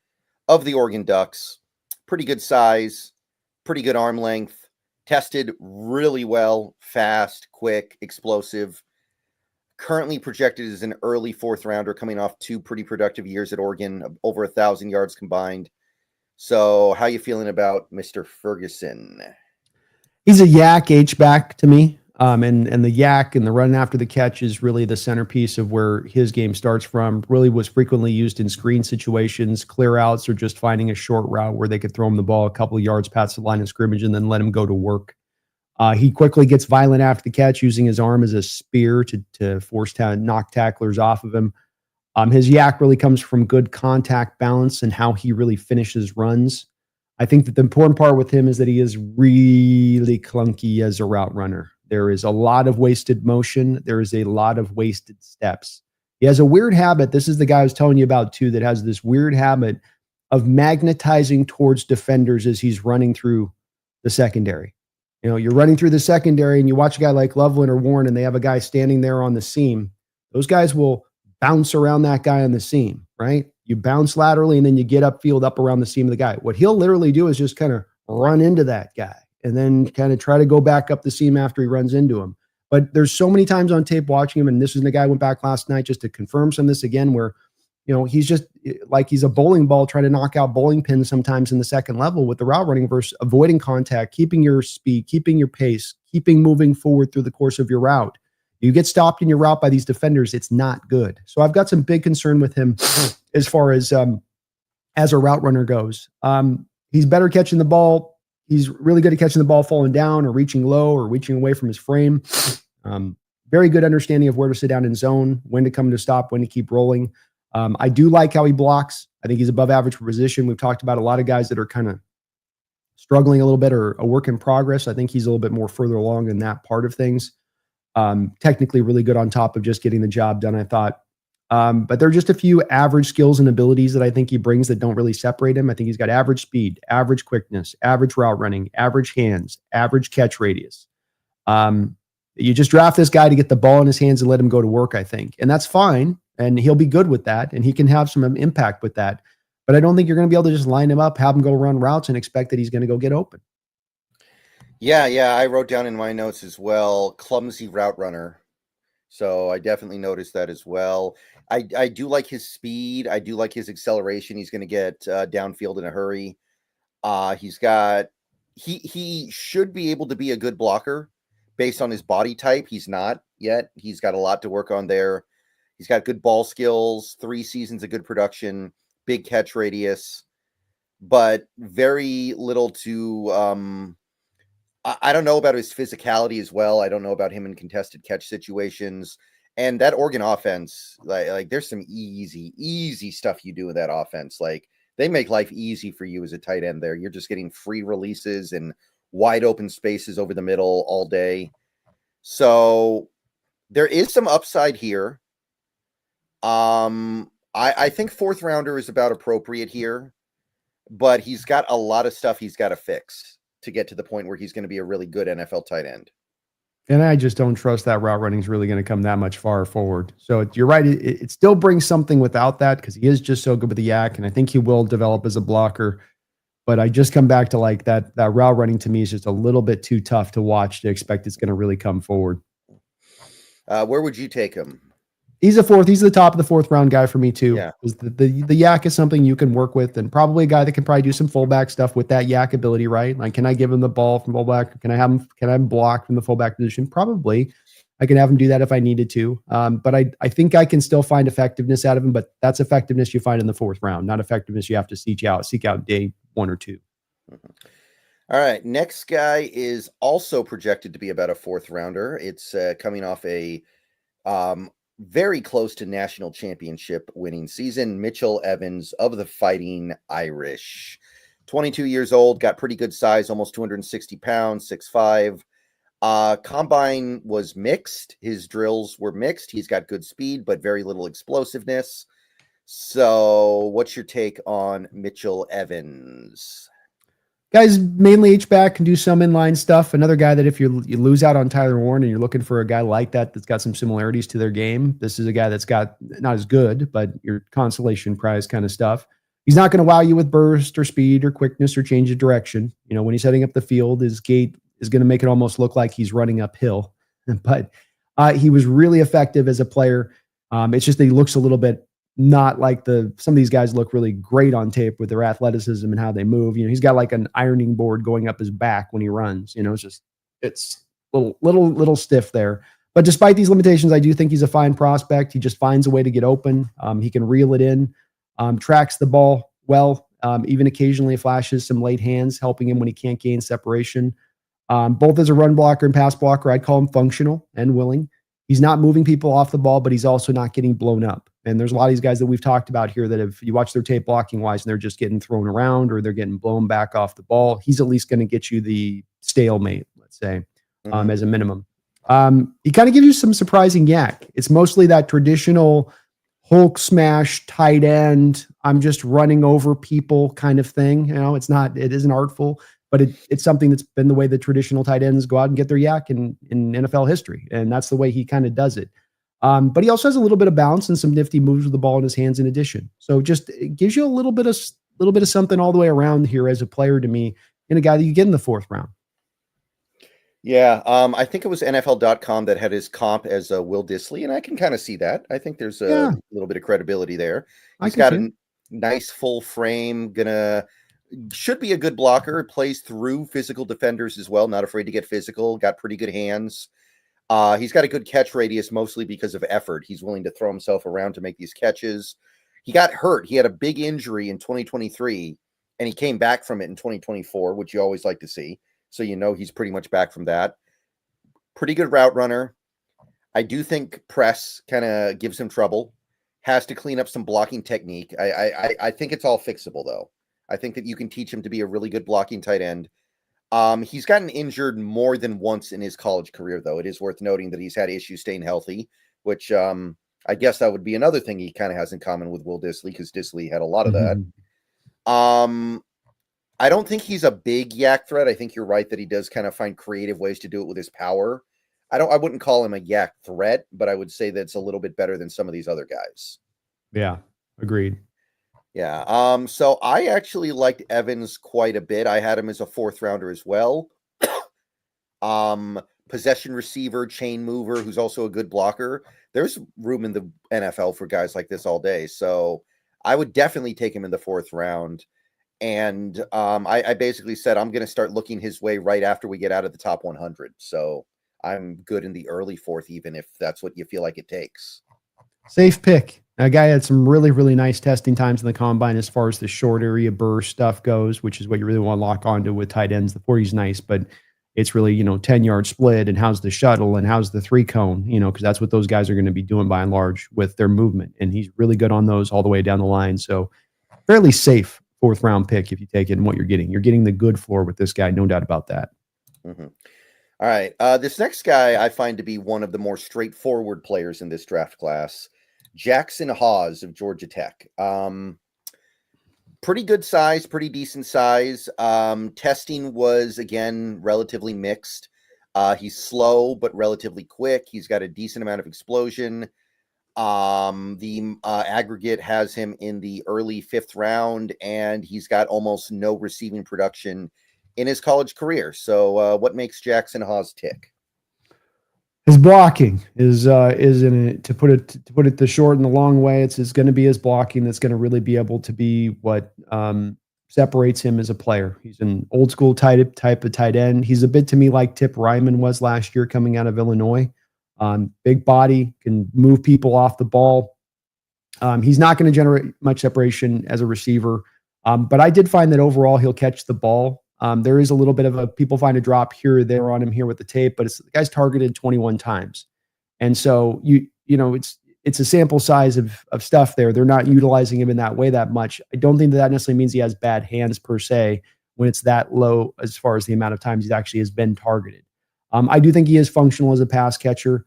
of the Oregon Ducks. Pretty good size, pretty good arm length, tested really well, fast, quick, explosive. Currently projected as an early 4th rounder coming off 2 pretty productive years at Oregon, over 1,000 yards combined. So how you feeling about Mr. Ferguson? He's a yak H-back to me. And the yak and the run after the catch is really the centerpiece of where his game starts from. Really was frequently used in screen situations, clear outs, or just finding a short route where they could throw him the ball a couple of yards past the line of scrimmage and then let him go to work. He quickly gets violent after the catch, using his arm as a spear to force knock tacklers off of him. His yak really comes from good contact balance and how he really finishes runs. I think that the important part with him is that he is really clunky as a route runner. There is a lot of wasted motion. There is a lot of wasted steps. He has a weird habit. This is the guy I was telling you about too, that has this weird habit of magnetizing towards defenders as he's running through the secondary. You're running through the secondary and you watch a guy like Loveland or Warren and they have a guy standing there on the seam. Those guys will bounce around that guy on the seam, right? You bounce laterally and then you get upfield up around the seam of the guy. What he'll literally do is just kind of run into that guy and then kind of try to go back up the seam after he runs into him. But there's so many times on tape watching him, and this is the guy I went back last night just to confirm some of this again, where he's just like he's a bowling ball trying to knock out bowling pins sometimes in the second level with the route running versus avoiding contact, keeping your speed, keeping your pace, keeping moving forward through the course of your route. You get stopped in your route by these defenders, it's not good. So I've got some big concern with him as far as a route runner goes. He's better catching the ball. He's really good at catching the ball falling down or reaching low or reaching away from his frame. Very good understanding of where to sit down in zone, when to come to stop, when to keep rolling. I do like how he blocks. I think he's above average for position. We've talked about a lot of guys that are kind of struggling a little bit or a work in progress. I think he's a little bit more further along in that part of things. Technically really good on top of just getting the job done, I thought. But there are just a few average skills and abilities that I think he brings that don't really separate him. I think he's got average speed, average quickness, average route running, average hands, average catch radius. You just draft this guy to get the ball in his hands and let him go to work, I think. And that's fine. And he'll be good with that. And he can have some impact with that. But I don't think you're going to be able to just line him up, have him go run routes and expect that he's going to go get open. Yeah. I wrote down in my notes as well, clumsy route runner. So I definitely noticed that as well. I do like his speed. I do like his acceleration. He's going to get downfield in a hurry. He should be able to be a good blocker based on his body type. He's not yet. He's got a lot to work on there. He's got good ball skills, 3 seasons of good production, big catch radius, but very little to I don't know about his physicality as well. I don't know about him in contested catch situations. And that Oregon offense, like there's some easy stuff you do with that offense. Like they make life easy for you as a tight end there. You're just getting free releases and wide open spaces over the middle all day. So there is some upside here. I think 4th rounder is about appropriate here, but he's got a lot of stuff he's got to fix to get to the point where he's going to be a really good NFL tight end. And I just don't trust that route running is really going to come that much far forward. So you're right. It still brings something without that because he is just so good with the yak. And I think he will develop as a blocker. But I just come back to like that route running to me is just a little bit too tough to watch to expect it's going to really come forward. Where would you take him? He's a 4th. He's the top of the 4th round guy for me too. Yeah. The yak is something you can work with and probably a guy that can probably do some fullback stuff with that yak ability, right? Like, can I give him the ball from fullback? Can I have him block from the fullback position? Probably. I can have him do that if I needed to. But I think I can still find effectiveness out of him, but that's effectiveness you find in the 4th round, not effectiveness you have to seek out day 1 or 2. Mm-hmm. All right. Next guy is also projected to be about a 4th rounder. It's coming off a very close to national championship winning season. Mitchell Evans of the Fighting Irish, 22 years old, got pretty good size, almost 260 pounds, 6'5". Combine was mixed. His drills were mixed. He's got good speed, but very little explosiveness. So what's your take on Mitchell Evans? Guys mainly H-back, can do some inline stuff. Another guy that if you lose out on Tyler Warren and you're looking for a guy like that's got some similarities to their game, this is a guy that's got not as good, but your consolation prize kind of stuff. He's not going to wow you with burst or speed or quickness or change of direction. You know, when he's heading up the field, his gait is going to make it almost look like he's running uphill. But he was really effective as a player. It's just that he looks a little bit not like some of these guys look really great on tape with their athleticism and how they move. You know, he's got like an ironing board going up his back when he runs. You know, it's little stiff there. But despite these limitations, I do think he's a fine prospect. He just finds a way to get open. He can reel it in, tracks the ball well, even occasionally flashes some late hands, helping him when he can't gain separation. Both as a run blocker and pass blocker, I'd call him functional and willing. He's not moving people off the ball, but he's also not getting blown up. And there's a lot of these guys that we've talked about here that if you watch their tape blocking wise and they're just getting thrown around or they're getting blown back off the ball, he's at least going to get you the stalemate, let's say, as a minimum. He kind of gives you some surprising yak. It's mostly that traditional Hulk smash tight end. I'm just running over people kind of thing. You know, it isn't artful, but it's something that's been the way the traditional tight ends go out and get their yak in NFL history. And that's the way he kind of does it. But he also has a little bit of bounce and some nifty moves with the ball in his hands in addition. So just it gives you a little bit of something all the way around here as a player to me, and a guy that you get in the 4th round. Yeah, I think it was NFL.com that had his comp as Will Dissly, and I can kind of see that. I think there's a little bit of credibility there. He's got a nice full frame, should be a good blocker, plays through physical defenders as well, not afraid to get physical, got pretty good hands. He's got a good catch radius, mostly because of effort. He's willing to throw himself around to make these catches. He got hurt. He had a big injury in 2023, and he came back from it in 2024, which you always like to see. So you know he's pretty much back from that. Pretty good route runner. I do think press kind of gives him trouble. Has to clean up some blocking technique. I think it's all fixable, though. I think that you can teach him to be a really good blocking tight end. He's gotten injured more than once in his college career, though. It is worth noting that he's had issues staying healthy, which I I guess that would be another thing he kind of has in common with Will Dissly, because Dissly had a lot of that. I don't think he's a big yak threat. I think you're right that he does kind of find creative ways to do it with his power. I wouldn't call him a yak threat, but I would say that it's a little bit better than some of these other guys. Yeah, agreed. Yeah. So I actually liked Evans quite a bit. I had him as a 4th rounder as well. Possession receiver, chain mover, who's also a good blocker. There's room in the NFL for guys like this all day. So I would definitely take him in the 4th round. And I basically said I'm going to start looking his way right after we get out of the top 100. So I'm good in the early 4th, even if that's what you feel like it takes. Safe pick. A guy had some really, really nice testing times in the combine as far as the short area burst stuff goes, which is what you really want to lock onto with tight ends. The 40 is nice, but it's really, 10-yard split and how's the shuttle and how's the 3-cone, because that's what those guys are going to be doing by and large with their movement. And he's really good on those all the way down the line. So fairly safe 4th round pick if you take it and what you're getting. You're getting the good floor with this guy, no doubt about that. Mm-hmm. All right. This next guy I find to be one of the more straightforward players in this draft class, Jackson Hawes of Georgia Tech. Pretty good size, pretty decent size. Testing was, again, relatively mixed. He's slow, but relatively quick. He's got a decent amount of explosion. The aggregate has him in the early 5th round, and he's got almost no receiving production in his college career. So what makes Jackson Hawes tick? His blocking is in it, to put it the short and the long way. It's going to be his blocking that's going to really be able to be what separates him as a player. He's an old school type of tight end. He's a bit to me like Tip Ryman was last year coming out of Illinois. Big body, can move people off the ball. He's not going to generate much separation as a receiver, but I did find that overall he'll catch the ball. There is a little bit of people find a drop here or there on him here with the tape, but the guy's targeted 21 times. And so it's a sample size of stuff there. They're not utilizing him in that way that much. I don't think that necessarily means he has bad hands per se when it's that low as far as the amount of times he actually has been targeted. I do think he is functional as a pass catcher.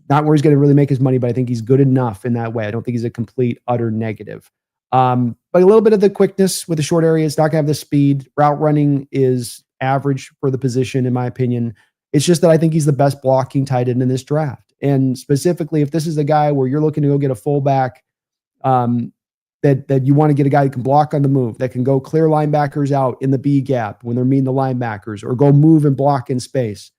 Not where he's going to really make his money, but I think he's good enough in that way. I don't think he's a complete, utter negative. But a little bit of the quickness with the short area. It's not going to have the speed. Route running is average for the position, in my opinion. It's just that I think he's the best blocking tight end in this draft. And specifically, if this is a guy where you're looking to go get a fullback, that you want to get a guy who can block on the move, that can go clear linebackers out in the B gap when they're meeting the linebackers, or go move and block in space.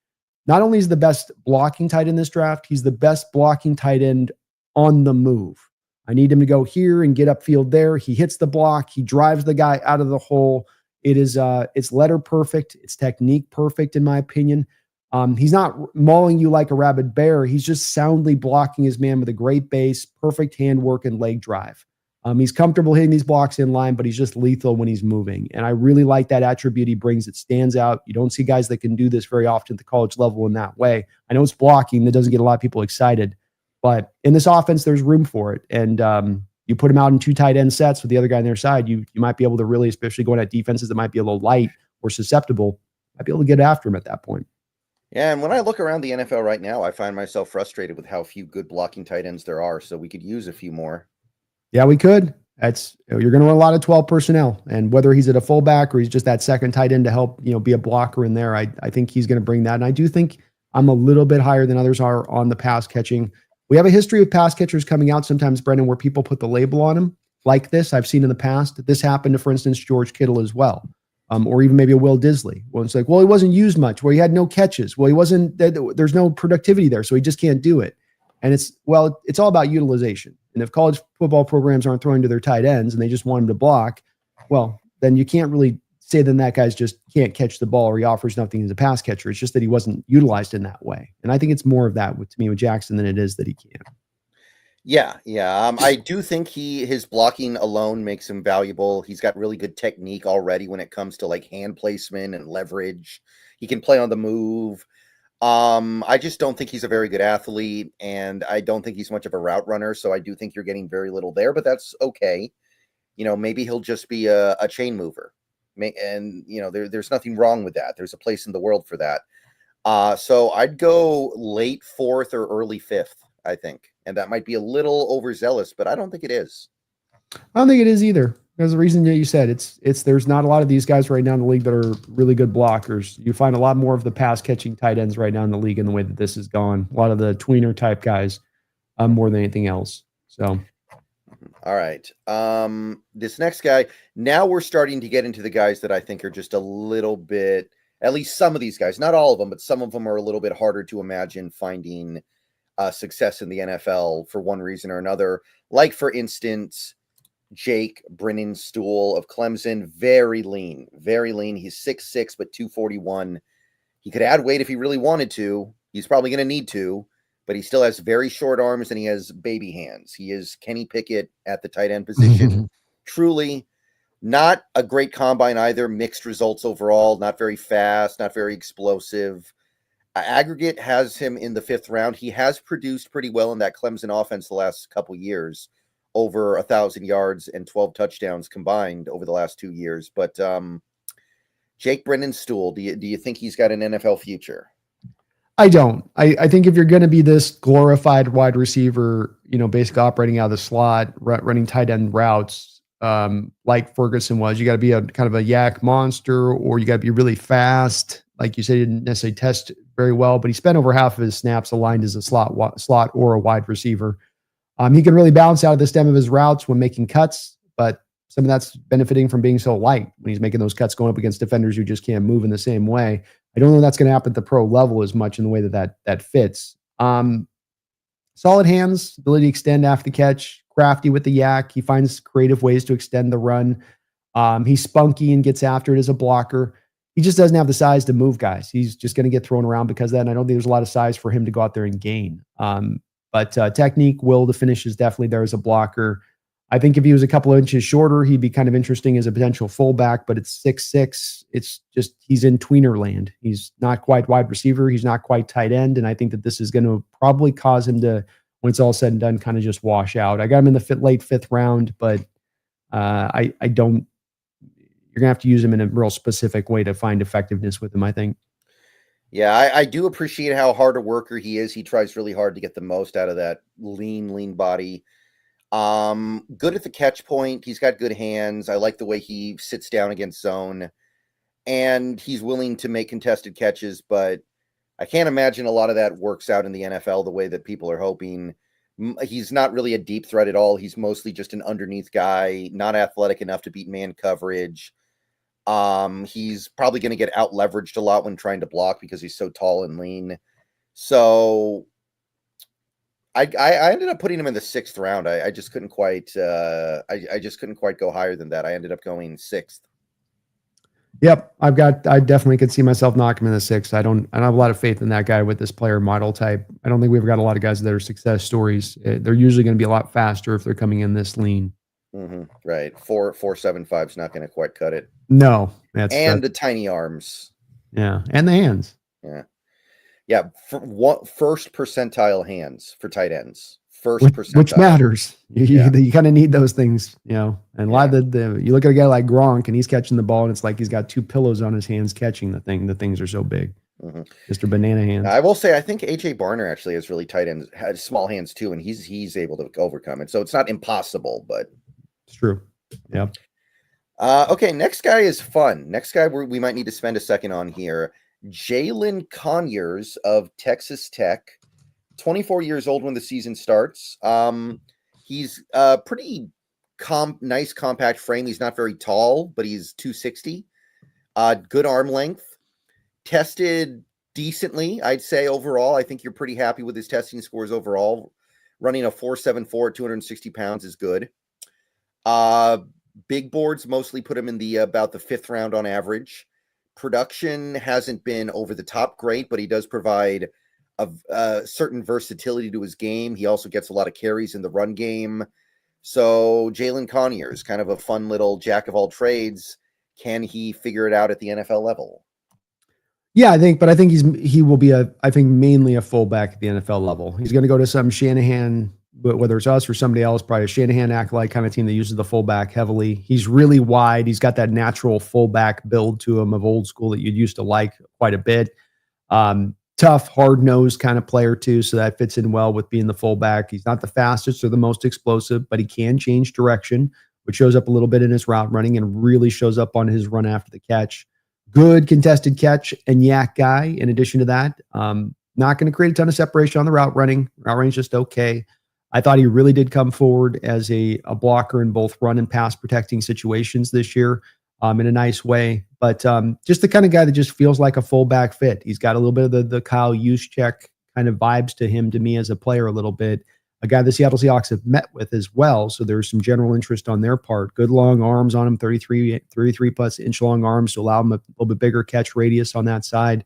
Not only is the best blocking tight end in this draft, he's the best blocking tight end on the move. I need him to go here and get upfield there. He hits the block. He drives the guy out of the hole. It's letter perfect. It's technique perfect, in my opinion. He's not mauling you like a rabid bear. He's just soundly blocking his man with a great base, perfect handwork, and leg drive. He's comfortable hitting these blocks in line, but he's just lethal when he's moving. And I really like that attribute he brings. It stands out. You don't see guys that can do this very often at the college level in that way. I know it's blocking that doesn't get a lot of people excited, but in this offense, there's room for it. And you put him out in 2 tight end sets with the other guy on their side, you might be able to really, especially going at defenses that might be a little light or susceptible, might be able to get after him at that point. Yeah, and when I look around the NFL right now, I find myself frustrated with how few good blocking tight ends there are. So we could use a few more. Yeah, we could. You're going to run a lot of 12 personnel, and whether he's at a fullback or he's just that second tight end to help, be a blocker in there, I think he's going to bring that. And I do think I'm a little bit higher than others are on the pass catching. We have a history of pass catchers coming out sometimes, Brendan, where people put the label on them like this. I've seen in the past. This happened to, for instance, George Kittle as well, or even maybe a Will Dissly. Well, it's like, well, he wasn't used much. Well, he had no catches. Well, he wasn't. There's no productivity there, so he just can't do it. And it's all about utilization. And if college football programs aren't throwing to their tight ends and they just want him to block, well, then you can't really say then that guy's just can't catch the ball or he offers nothing as a pass catcher. It's just that he wasn't utilized in that way. And I think it's more of that to me with Jackson than it is that he can. Yeah. I do think his blocking alone makes him valuable. He's got really good technique already when it comes to like hand placement and leverage. He can play on the move. I just don't think he's a very good athlete, and I don't think he's much of a route runner. So I do think you're getting very little there, but that's okay. Maybe he'll just be a chain mover. And, there's nothing wrong with that. There's a place in the world for that. So I'd go late 4th or early 5th, I think. And that might be a little overzealous, but I don't think it is. I don't think it is either. There's the reason that you said it's there's not a lot of these guys right now in the league that are really good blockers. You find a lot more of the pass catching tight ends right now in the league in the way that this has gone. A lot of the tweener type guys, more than anything else. So, all right. This next guy, now we're starting to get into the guys that I think are just a little bit, at least some of these guys, not all of them, but some of them are a little bit harder to imagine finding success in the NFL for one reason or another. Like, for instance, Jake Brennenstuhl of Clemson, very lean. He's 6'6", but 241. He could add weight if he really wanted to. He's probably going to need to, but he still has very short arms and he has baby hands. He is Kenny Pickett at the tight end position. Truly not a great combine either. Mixed results overall, not very fast, not very explosive. Aggregate has him in the 5th round. He has produced pretty well in that Clemson offense the last couple years, over 1,000 yards and 12 touchdowns combined over the last 2 years. But Jake Brennenstuhl, do you think he's got an NFL future? I don't. I think if you're going to be this glorified wide receiver, basically operating out of the slot, running tight end routes, like Ferguson was, you got to be a kind of a yak monster, or you got to be really fast. Like you said, he didn't necessarily test very well, but he spent over half of his snaps aligned as a slot or a wide receiver. He can really bounce out of the stem of his routes when making cuts, but some of that's benefiting from being so light when he's making those cuts going up against defenders who just can't move in the same way. I don't know if that's going to happen at the pro level as much in the way that fits. Solid hands, ability to extend after the catch, crafty with the yak. He finds creative ways to extend the run. He's spunky and gets after it as a blocker. He just doesn't have the size to move guys. He's just going to get thrown around because of that. And I don't think there's a lot of size for him to go out there and gain. But technique, will to finish is definitely there as a blocker. I think if he was a couple of inches shorter, he'd be kind of interesting as a potential fullback, but it's 6'6". It's just, he's in tweener land. He's not quite wide receiver. He's not quite tight end. And I think that this is going to probably cause him to, when it's all said and done, kind of just wash out. I got him in the late 5th round, but I don't, you're going to have to use him in a real specific way to find effectiveness with him, I think. Yeah, I do appreciate how hard a worker he is. He tries really hard to get the most out of that lean body. Good at the catch point. He's got good hands. I like the way he sits down against zone, and he's willing to make contested catches, but I can't imagine a lot of that works out in the NFL the way that people are hoping. He's not really a deep threat at all. He's mostly just an underneath guy, not athletic enough to beat man coverage. He's probably going to get out leveraged a lot when trying to block because he's so tall and lean. So I ended up putting him in the 6th round. I just couldn't quite I just couldn't quite go higher than that. I ended up going 6th. Yep, I definitely could see myself knocking him in the 6th. I don't have a lot of faith in that guy with this player model type. I don't think we've got a lot of guys that are success stories. They're usually going to be a lot faster if they're coming in this lean. Mm-hmm. Right. 4.75 is not going to quite cut it. No, the tiny arms. Yeah, and the hands. Yeah. First percentile hands for tight ends. Percentile, which matters. You kind of need those things, And a lot of you look at a guy like Gronk, and he's catching the ball, and it's like he's got 2 pillows on his hands catching the thing. The things are so big. Mm-hmm. Mr. Banana Hands. I will say, I think AJ Barner actually has really tight ends, has small hands too, and he's able to overcome it. So it's not impossible, but it's true. Yeah. Okay, next guy is fun. Next guy we might need to spend a second on here. Jalen Conyers of Texas Tech, 24 years old when the season starts. He's pretty nice compact frame. He's not very tall, but he's 260. Good arm length. Tested decently, I'd say overall. I think you're pretty happy with his testing scores overall. Running a 4.74 at 260 pounds is good. Big boards mostly put him in about the 5th round on average. Production hasn't been over the top great, but he does provide a certain versatility to his game. He also gets a lot of carries in the run game. So Jalen Conyers, kind of a fun little jack of all trades. Can he figure it out at the NFL level? Yeah, I think he will be mainly a fullback at the NFL level. He's going to go to some Shanahan, whether it's us or somebody else, probably a Shanahan acolyte kind of team that uses the fullback heavily. He's really wide. He's got that natural fullback build to him of old school that you'd used to like quite a bit. tough, hard-nosed kind of player too, so that fits in well with being the fullback. He's not the fastest or the most explosive, but he can change direction, which shows up a little bit in his route running and really shows up on his run after the catch. Good contested catch and yak guy. In addition to that, not going to create a ton of separation on the route running. Route running is just okay. I thought he really did come forward as a blocker in both run and pass protecting situations this year in a nice way. But just the kind of guy that just feels like a fullback fit. He's got a little bit of the Kyle Juszczyk kind of vibes to me as a player a little bit. A guy the Seattle Seahawks have met with as well. So there's some general interest on their part. Good long arms on him, 33 plus inch long arms to allow him a little bit bigger catch radius on that side.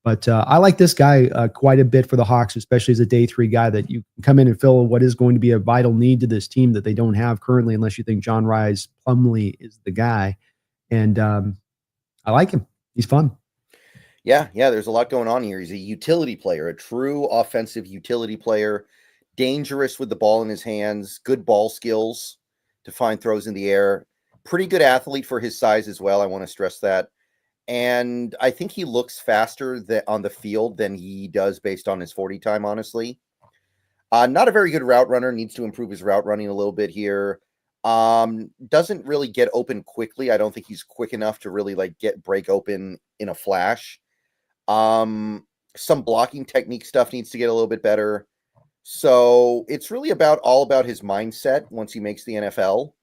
But I like this guy quite a bit for the Hawks, especially as a day 3 guy that you can come in and fill what is going to be a vital need to this team that they don't have currently, unless you think John Rhys Plumlee is the guy. And I like him. He's fun. Yeah, there's a lot going on here. He's a utility player, a true offensive utility player, dangerous with the ball in his hands, good ball skills to find throws in the air, pretty good athlete for his size as well. I want to stress that. And I think he looks faster on the field than he does based on his 40 time, honestly. Not a very good route runner, needs to improve his route running a little bit here. Doesn't really get open quickly. I don't think he's quick enough to really break open in a flash. Some blocking technique stuff needs to get a little bit better. So it's really all about his mindset once he makes the NFL.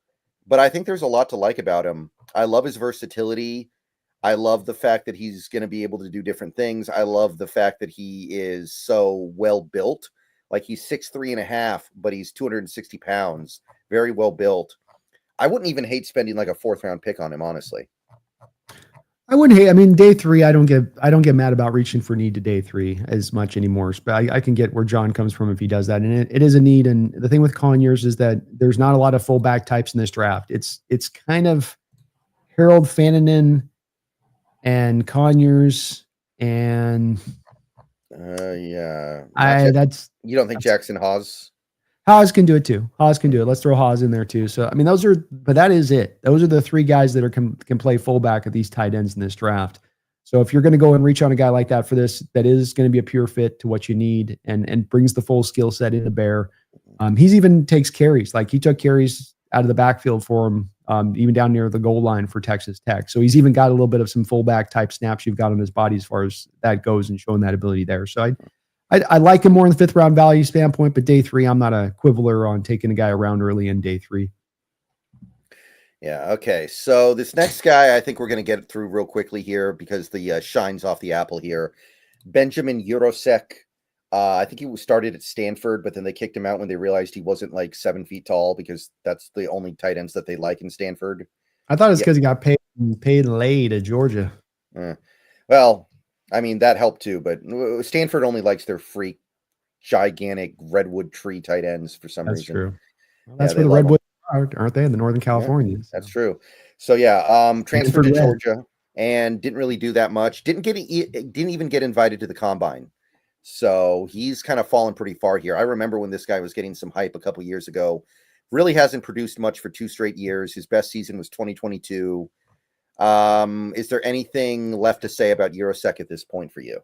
But I think there's a lot to like about him. I love his versatility. I love the fact that he's going to be able to do different things. I love the fact that he is so well built. Like he's 6'3.5", but he's 260 pounds. Very well built. I wouldn't even hate spending like a 4th round pick on him, honestly. I wouldn't hate. I mean, day 3, I don't get mad about reaching for need to day 3 as much anymore. But I can get where John comes from if he does that, and it is a need. And the thing with Conyers is that there's not a lot of fullback types in this draft. It's kind of Harold Fannon and Conyers and yeah. You don't think Jackson Hawes? Hawes can do it too. Hawes can do it. Let's throw Hawes in there too. So, I mean, but that is it. Those are the 3 guys that can play fullback at these tight ends in this draft. So if you're going to go and reach on a guy like that for this, that is going to be a pure fit to what you need and brings the full skill set into bear. He's even takes carries. Like he took carries out of the backfield for him, even down near the goal line for Texas Tech. So he's even got a little bit of some fullback type snaps you've got on his body as far as that goes and showing that ability there. So I like him more in the 5th round value standpoint, but day 3, I'm not a quibbler on taking a guy around early in day 3. Yeah. Okay. So this next guy, I think we're going to get through real quickly here because the shine's off the apple here. Benjamin Jurosek. I think he started at Stanford, but then they kicked him out when they realized he wasn't like 7 feet tall because that's the only tight ends that they like in Stanford. I thought it's because he got paid late at Georgia. Well, I mean, that helped too, but Stanford only likes their freak, gigantic redwood tree tight ends for some reason. That's true. Well, that's where the redwoods are, aren't they? In the Northern California. Yeah, that's true. So transferred to Georgia and didn't really do that much. Didn't even get invited to the combine. So he's kind of fallen pretty far here. I remember when this guy was getting some hype a couple years ago. Really hasn't produced much for 2 straight years. His best season was 2022. Is there anything left to say about Jurosek at this point for you?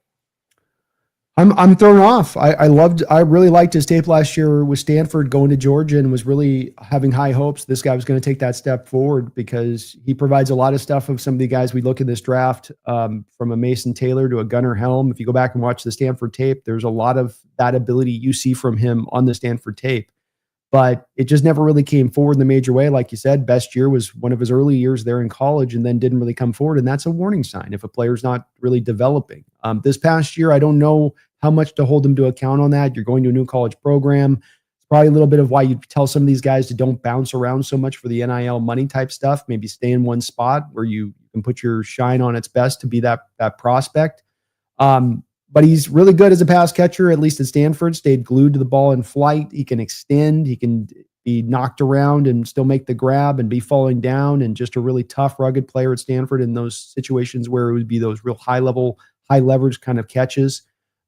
I'm thrown off. I really liked his tape last year with Stanford going to Georgia and was really having high hopes this guy was going to take that step forward because he provides a lot of stuff of some of the guys we look in this draft, from a Mason Taylor to a Gunnar Helm. If you go back and watch the Stanford tape, there's a lot of that ability you see from him on the Stanford tape. But it just never really came forward in the major way. Like you said, best year was one of his early years there in college and then didn't really come forward. And that's a warning sign if a player's not really developing. This past year, I don't know how much to hold him to account on that. You're going to a new college program. It's probably a little bit of why you tell some of these guys to don't bounce around so much for the NIL money type stuff. Maybe stay in one spot where you can put your shine on its best to be that prospect. But he's really good as a pass catcher, at least at Stanford, stayed glued to the ball in flight. He can extend. He can be knocked around and still make the grab and be falling down, and just a really tough, rugged player at Stanford in those situations where it would be those real high leverage kind of catches.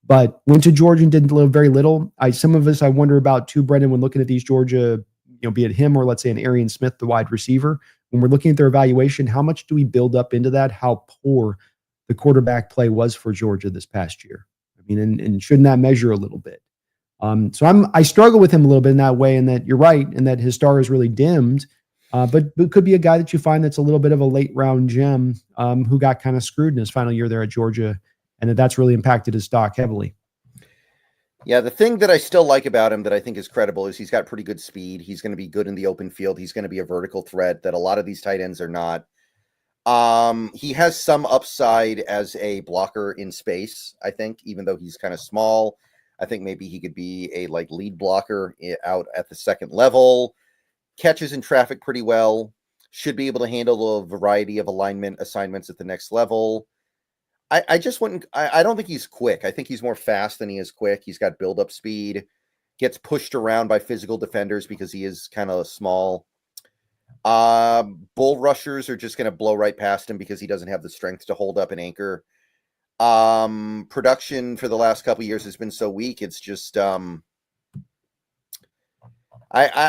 But went to Georgia and didn't live very little. Some of us, I wonder about too, Brendan, when looking at these Georgia, be it him or let's say an Arian Smith, the wide receiver, when we're looking at their evaluation, how much do we build up into that? How poor the quarterback play was for Georgia this past year. I mean, and shouldn't that measure a little bit? So I struggle with him a little bit in that way, and that you're right, and that his star is really dimmed. But could be a guy that you find that's a little bit of a late round gem, who got kind of screwed in his final year there at Georgia, and that's really impacted his stock heavily. Yeah, the thing that I still like about him that I think is credible is he's got pretty good speed. He's going to be good in the open field. He's going to be a vertical threat that a lot of these tight ends are not. He has some upside as a blocker in space, I think, even though he's kind of small. I think maybe he could be a lead blocker out at the second level. Catches in traffic pretty well. Should be able to handle a variety of alignment assignments at the next level. I just wouldn't. I don't think he's quick. I think he's more fast than he is quick. He's got build-up speed. Gets pushed around by physical defenders because he is kind of small. Bull rushers are just going to blow right past him because he doesn't have the strength to hold up an anchor. Production for the last couple of years has been so weak. It's just I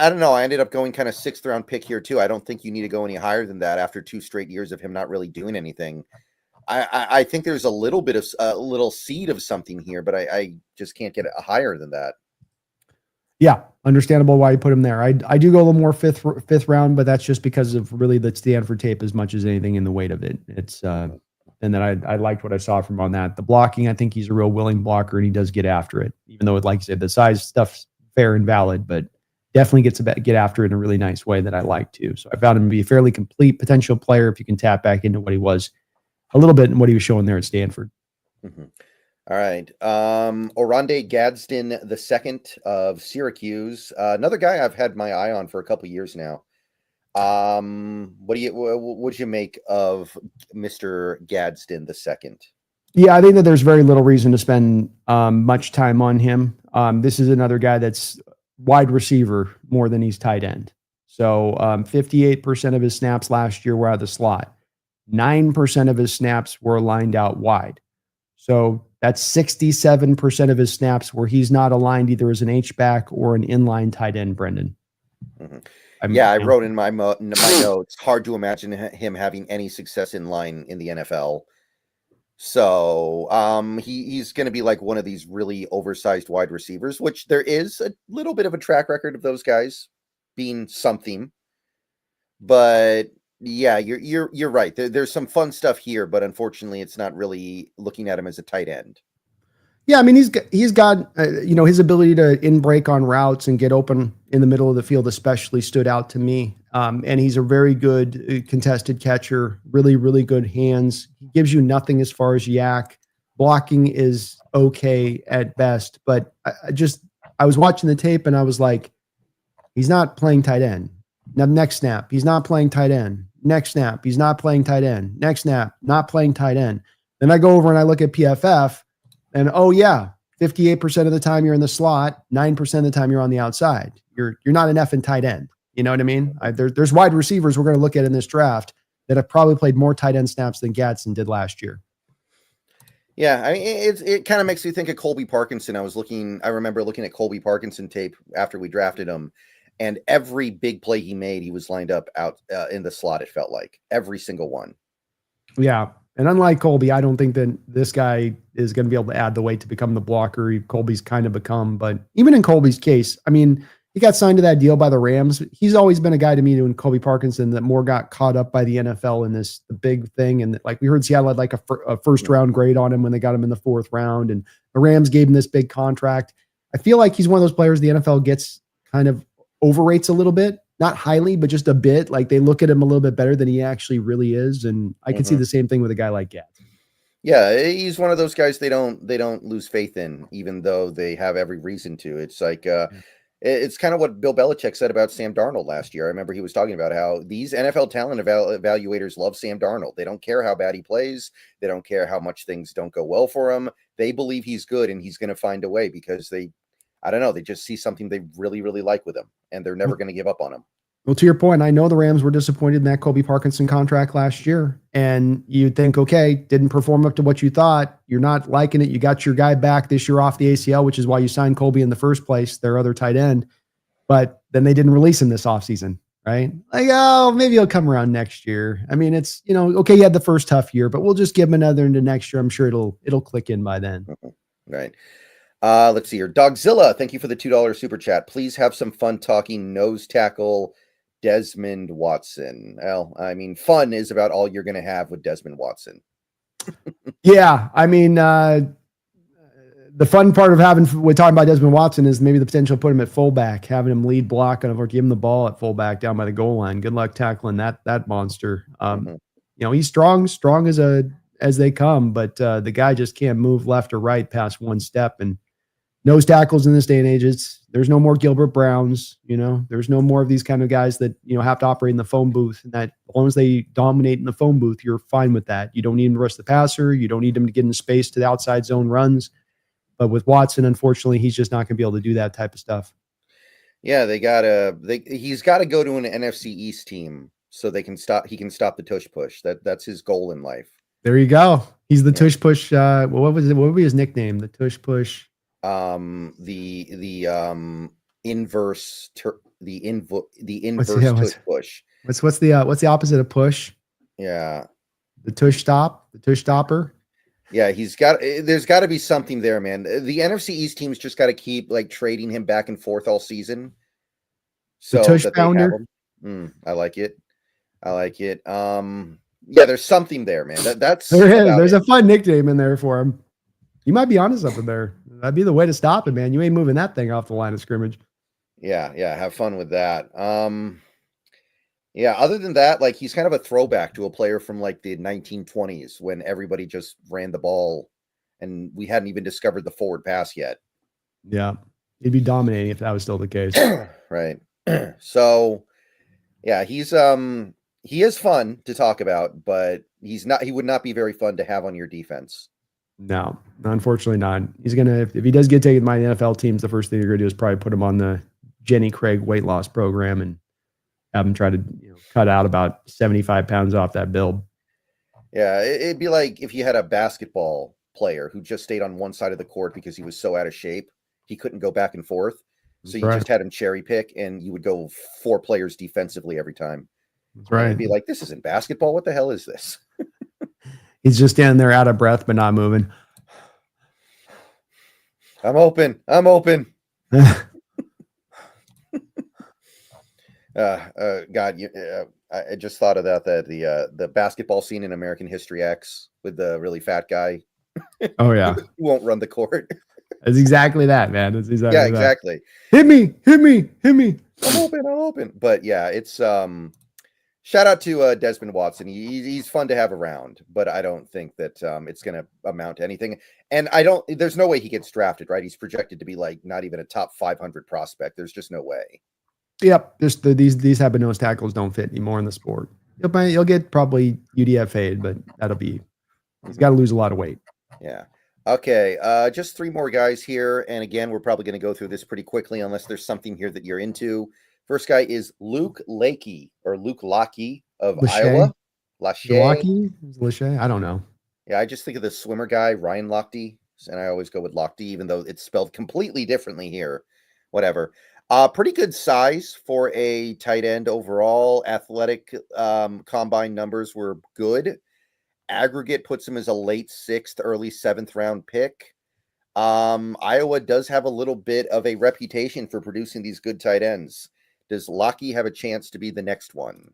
don't know. I ended up going kind of 6th round pick here too. I don't think you need to go any higher than that after 2 straight years of him not really doing anything. I think there's a little bit of a little seed of something here, but I just can't get it higher than that. Yeah, understandable why you put him there. I do go a little more fifth round, but that's just because of really the Stanford tape as much as anything in the weight of it. It's and then I liked what I saw from on that. The blocking, I think he's a real willing blocker, and he does get after it, even though, like you said, the size stuff's fair and valid, but definitely gets to get after it in a really nice way that I like too. So I found him to be a fairly complete potential player if you can tap back into what he was a little bit and what he was showing there at Stanford. Mm-hmm. All right. Oronde Gadsden II of Syracuse. Another guy I've had my eye on for a couple of years now. What'd you make of Mr. Gadsden II? Yeah, I think that there's very little reason to spend much time on him. This is another guy that's wide receiver more than he's tight end. So 58% of his snaps last year were out of the slot. 9% of his snaps were lined out wide. So that's 67% of his snaps where he's not aligned either as an H-back or an inline tight end, Brendan. Mm-hmm. I wrote in my notes, hard to imagine him having any success in line in the NFL. So he's going to be like one of these really oversized wide receivers, which there is a little bit of a track record of those guys being something. But yeah, you're right. There's some fun stuff here, but unfortunately, it's not really looking at him as a tight end. Yeah, I mean he's got his ability to in break on routes and get open in the middle of the field especially stood out to me. And he's a very good contested catcher, really, really good hands. He gives you nothing as far as yak. Blocking is okay at best, but I was watching the tape and I was like, he's not playing tight end. Now, next snap, he's not playing tight end. Next snap, he's not playing tight end. Next snap, not playing tight end. Then I go over and I look at PFF, and 58% of the time you're in the slot, 9% of the time you're on the outside. You're not an effing tight end. You know what I mean? There's wide receivers we're going to look at in this draft that have probably played more tight end snaps than Gadsden did last year. Yeah, I mean, it kind of makes me think of Colby Parkinson. I remember looking at Colby Parkinson tape after we drafted him. And every big play he made, he was lined up out in the slot, it felt like. Every single one. Yeah. And unlike Colby, I don't think that this guy is going to be able to add the weight to become the blocker Colby's kind of become. But even in Colby's case, I mean, he got signed to that deal by the Rams. He's always been a guy to me, in Colby Parkinson, that more got caught up by the NFL in the big thing. And like we heard, Seattle had like a first round grade on him when they got him in the 4th round. And the Rams gave him this big contract. I feel like he's one of those players the NFL gets kind of overrates a little bit, not highly, but just a bit. Like they look at him a little bit better than he actually really is. And I can see the same thing with a guy like Gadsden. Yeah, he's one of those guys they don't lose faith in, even though they have every reason to. It's like it's kind of what Bill Belichick said about Sam Darnold last year. I remember he was talking about how these NFL talent evaluators love Sam Darnold. They don't care how bad he plays. They don't care how much things don't go well for him. They believe he's good and he's going to find a way because they just see something they really, really like with him, and they're never going to give up on him. Well, to your point, I know the Rams were disappointed in that Colby Parkinson contract last year, and you'd think, okay, didn't perform up to what you thought. You're not liking it. You got your guy back this year off the ACL, which is why you signed Colby in the first place, their other tight end. But then they didn't release him this offseason, right? Like, maybe he'll come around next year. I mean, it's, okay, you had the first tough year, but we'll just give him another into next year. I'm sure it'll click in by then. Right. Let's see here. Dogzilla, thank you for the $2 super chat. Please have some fun talking nose tackle Desmond Watson. Well, I mean, fun is about all you're going to have with Desmond Watson. Yeah, I mean, the fun part of we're talking about Desmond Watson is maybe the potential to put him at fullback, having him lead block or give him the ball at fullback down by the goal line. Good luck tackling that monster. He's strong as they come, but the guy just can't move left or right past one step. And nose tackles in this day and age, there's no more Gilbert Browns. There's no more of these kind of guys that have to operate in the phone booth. And that as long as they dominate in the phone booth, you're fine with that. You don't need them to rush the passer. You don't need them to get in space to the outside zone runs. But with Watson, unfortunately, he's just not going to be able to do that type of stuff. Yeah, he's got to go to an NFC East team so he can stop the tush push. That's his goal in life. There you go. He's the tush push. What would be his nickname? The tush push. The inverse tush push. What's the opposite of push? Yeah. The tush stopper. Yeah, there's got to be something there, man. The NFC East teams just got to keep trading him back and forth all season. So the tush pounder. I like it. Yeah, there's something there, man. There's a fun nickname in there for him. You might be onto something there. That'd be the way to stop it, man. You ain't moving that thing off the line of scrimmage. Yeah, have fun with that. Yeah, other than that, he's kind of a throwback to a player from the 1920s when everybody just ran the ball and we hadn't even discovered the forward pass yet. Yeah, he'd be dominating if that was still the case. Right. So, yeah, he is fun to talk about, but he would not be very fun to have on your defense. No, unfortunately not. He's going to, if he does get taken by the NFL teams, the first thing you're going to do is probably put him on the Jenny Craig weight loss program and have him try to cut out about 75 pounds off that build. Yeah, it'd be like if you had a basketball player who just stayed on one side of the court because he was so out of shape, he couldn't go back and forth. So you just had him cherry pick and you would go 4 players defensively every time. That's right. It'd be like, this isn't basketball. What the hell is this? He's just standing there out of breath, but not moving. I'm open. God, I just thought of that the basketball scene in American History X with the really fat guy. Oh yeah, who won't run the court. It's exactly that, man. It's exactly that. Exactly. Hit me. I'm open. But yeah, it's shout out to Desmond Watson. He's fun to have around, but I don't think that it's going to amount to anything. And there's no way he gets drafted, right? He's projected to be not even a top 500 prospect. There's just no way. Yep, just these type of nose tackles don't fit anymore in the sport. You'll get probably UDFA'd, but he's got to lose a lot of weight. Yeah. Okay. Just 3 more guys here, and again, we're probably going to go through this pretty quickly unless there's something here that you're into. First guy is Luke Lakey of Iowa. Lachey? I don't know. Yeah, I just think of the swimmer guy, Ryan Lochte, and I always go with Lochte, even though it's spelled completely differently here. Whatever. Pretty good size for a tight end overall. Athletic combine numbers were good. Aggregate puts him as a late 6th, early 7th round pick. Iowa does have a little bit of a reputation for producing these good tight ends. Does Lochte have a chance to be the next one?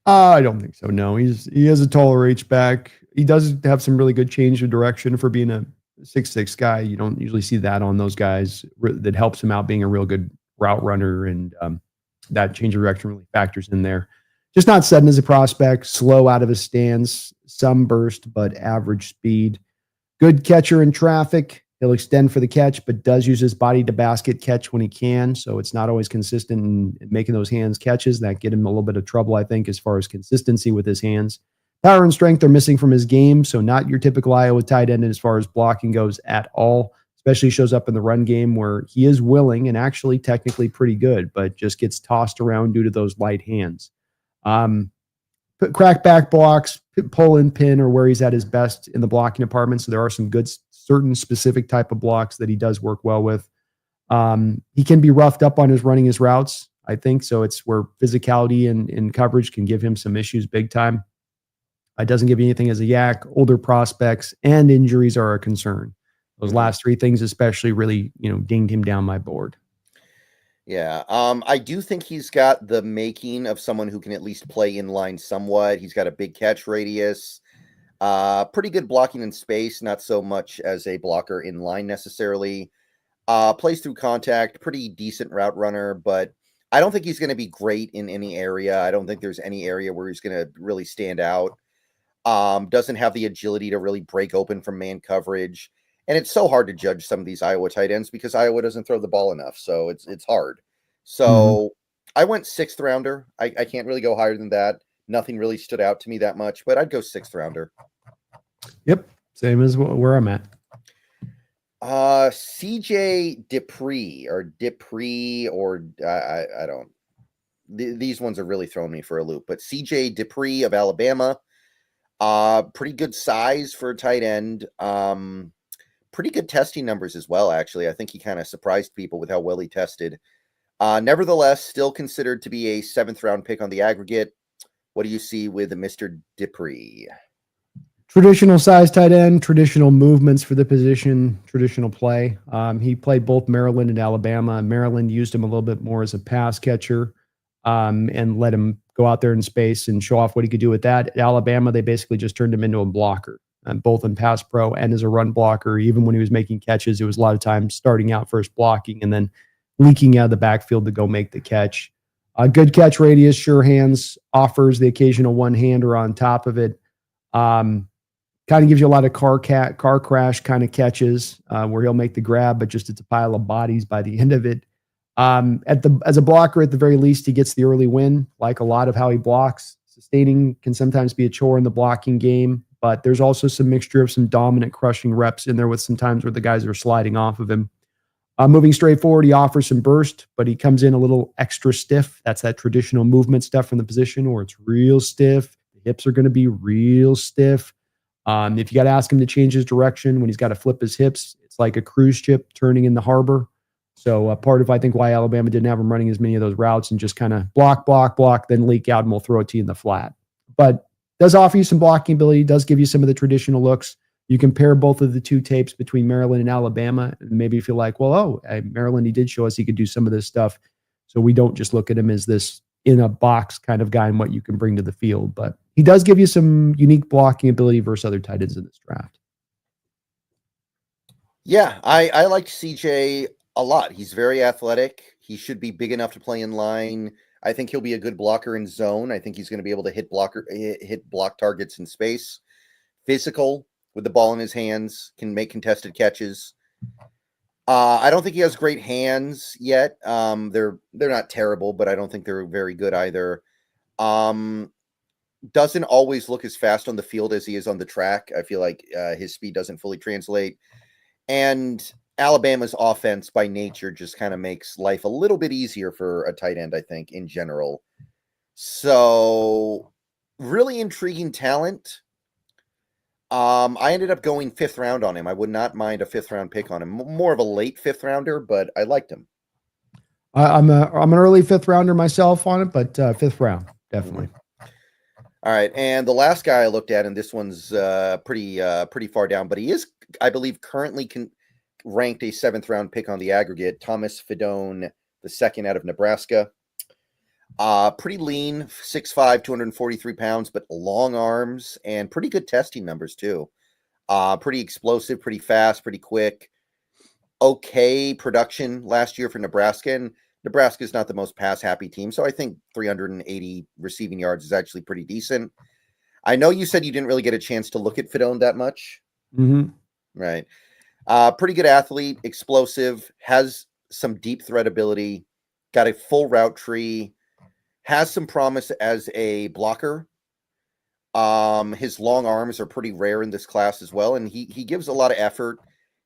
I don't think so. No, he has a taller H-back. He does have some really good change of direction for being a 6'6" guy. You don't usually see that on those guys. That helps him out being a real good route runner, and that change of direction really factors in there. Just not sudden as a prospect, slow out of his stance, some burst, but average speed. Good catcher in traffic. He'll extend for the catch, but does use his body to basket catch when he can. So it's not always consistent in making those hands catches. That get him a little bit of trouble, I think, as far as consistency with his hands. Power and strength are missing from his game. So not your typical Iowa tight end as far as blocking goes at all. Especially shows up in the run game where he is willing and actually technically pretty good, but just gets tossed around due to those light hands. Crack back blocks, pull and pin are where he's at his best in the blocking department. So there are some good, certain specific type of blocks that he does work well with. He can be roughed up on running his routes, I think. So it's where physicality and coverage can give him some issues big time. It doesn't give you anything as a yak. Older prospects and injuries are a concern. Those last three things especially really, dinged him down my board. Yeah. I do think he's got the making of someone who can at least play in line somewhat. He's got a big catch radius, pretty good blocking in space, not so much as a blocker in line necessarily. Plays through contact, pretty decent route runner, but I don't think he's going to be great in any area. I don't think there's any area where he's going to really stand out. Doesn't have the agility to really break open from man coverage. And it's so hard to judge some of these Iowa tight ends because Iowa doesn't throw the ball enough. So it's hard. So I went 6th rounder. I can't really go higher than that. Nothing really stood out to me that much, but I'd go 6th rounder. Yep. Same as where I'm at. CJ Dupree or I don't. These ones are really throwing me for a loop. But CJ Dupree of Alabama, pretty good size for a tight end. Pretty good testing numbers as well, actually. I think he kind of surprised people with how well he tested. Nevertheless, still considered to be a 7th round pick on the aggregate. What do you see with Mr. Dupree? Traditional size tight end, traditional movements for the position, traditional play. He played both Maryland and Alabama. Maryland used him a little bit more as a pass catcher and let him go out there in space and show off what he could do with that. At Alabama, they basically just turned him into a blocker, both in pass pro and as a run blocker. Even when he was making catches, it was a lot of times starting out first blocking and then leaking out of the backfield to go make the catch. Good catch radius, sure hands, offers the occasional one-hander on top of it. Kind of gives you a lot of car crash kind of catches where he'll make the grab, but just it's a pile of bodies by the end of it. As a blocker, at the very least, he gets the early win. Like a lot of how he blocks, sustaining can sometimes be a chore in the blocking game, but there's also some mixture of some dominant crushing reps in there with some times where the guys are sliding off of him. Moving straight forward, he offers some burst, but he comes in a little extra stiff. That's that traditional movement stuff from the position where it's real stiff. The hips are going to be real stiff. If you got to ask him to change his direction when he's got to flip his hips, it's like a cruise ship turning in the harbor. So part of, I think, why Alabama didn't have him running as many of those routes and just kind of block, then leak out and we'll throw it to you in the flat. But does offer you some blocking ability, does give you some of the traditional looks. You compare both of the two tapes between Maryland and Alabama, and maybe you feel like, Maryland, he did show us he could do some of this stuff. So we don't just look at him as this in a box kind of guy and what you can bring to the field. But he does give you some unique blocking ability versus other tight ends in this draft. Yeah, I liked CJ a lot. He's very athletic. He should be big enough to play in line. I think he'll be a good blocker in zone. I think he's going to be able to hit block targets in space. Physical with the ball in his hands, can make contested catches. I don't think he has great hands yet. They're not terrible, but I don't think they're very good either. Doesn't always look as fast on the field as he is on the track. I feel like his speed doesn't fully translate. And Alabama's offense by nature just kind of makes life a little bit easier for a tight end, I think, in general. So really intriguing talent. I ended up going 5th round on him. I would not mind a 5th round pick on him. More of a late 5th rounder, but I liked him. I'm an early 5th rounder myself on it, but 5th round, definitely. All right. And the last guy I looked at, and this one's pretty far down, but he is, I believe, currently ranked a 7th round pick on the aggregate. Thomas Fidone, the second out of Nebraska. Pretty lean, 6'5", 243 pounds, but long arms and pretty good testing numbers too. Pretty explosive, pretty fast, pretty quick. Okay production last year for Nebraska, and Nebraska is not the most pass-happy team, so I think 380 receiving yards is actually pretty decent. I know you said you didn't really get a chance to look at Fidone that much. Mm-hmm. Right. Pretty good athlete, explosive, has some deep threat ability, got a full route tree, has some promise as a blocker. His long arms are pretty rare in this class as well, and he gives a lot of effort.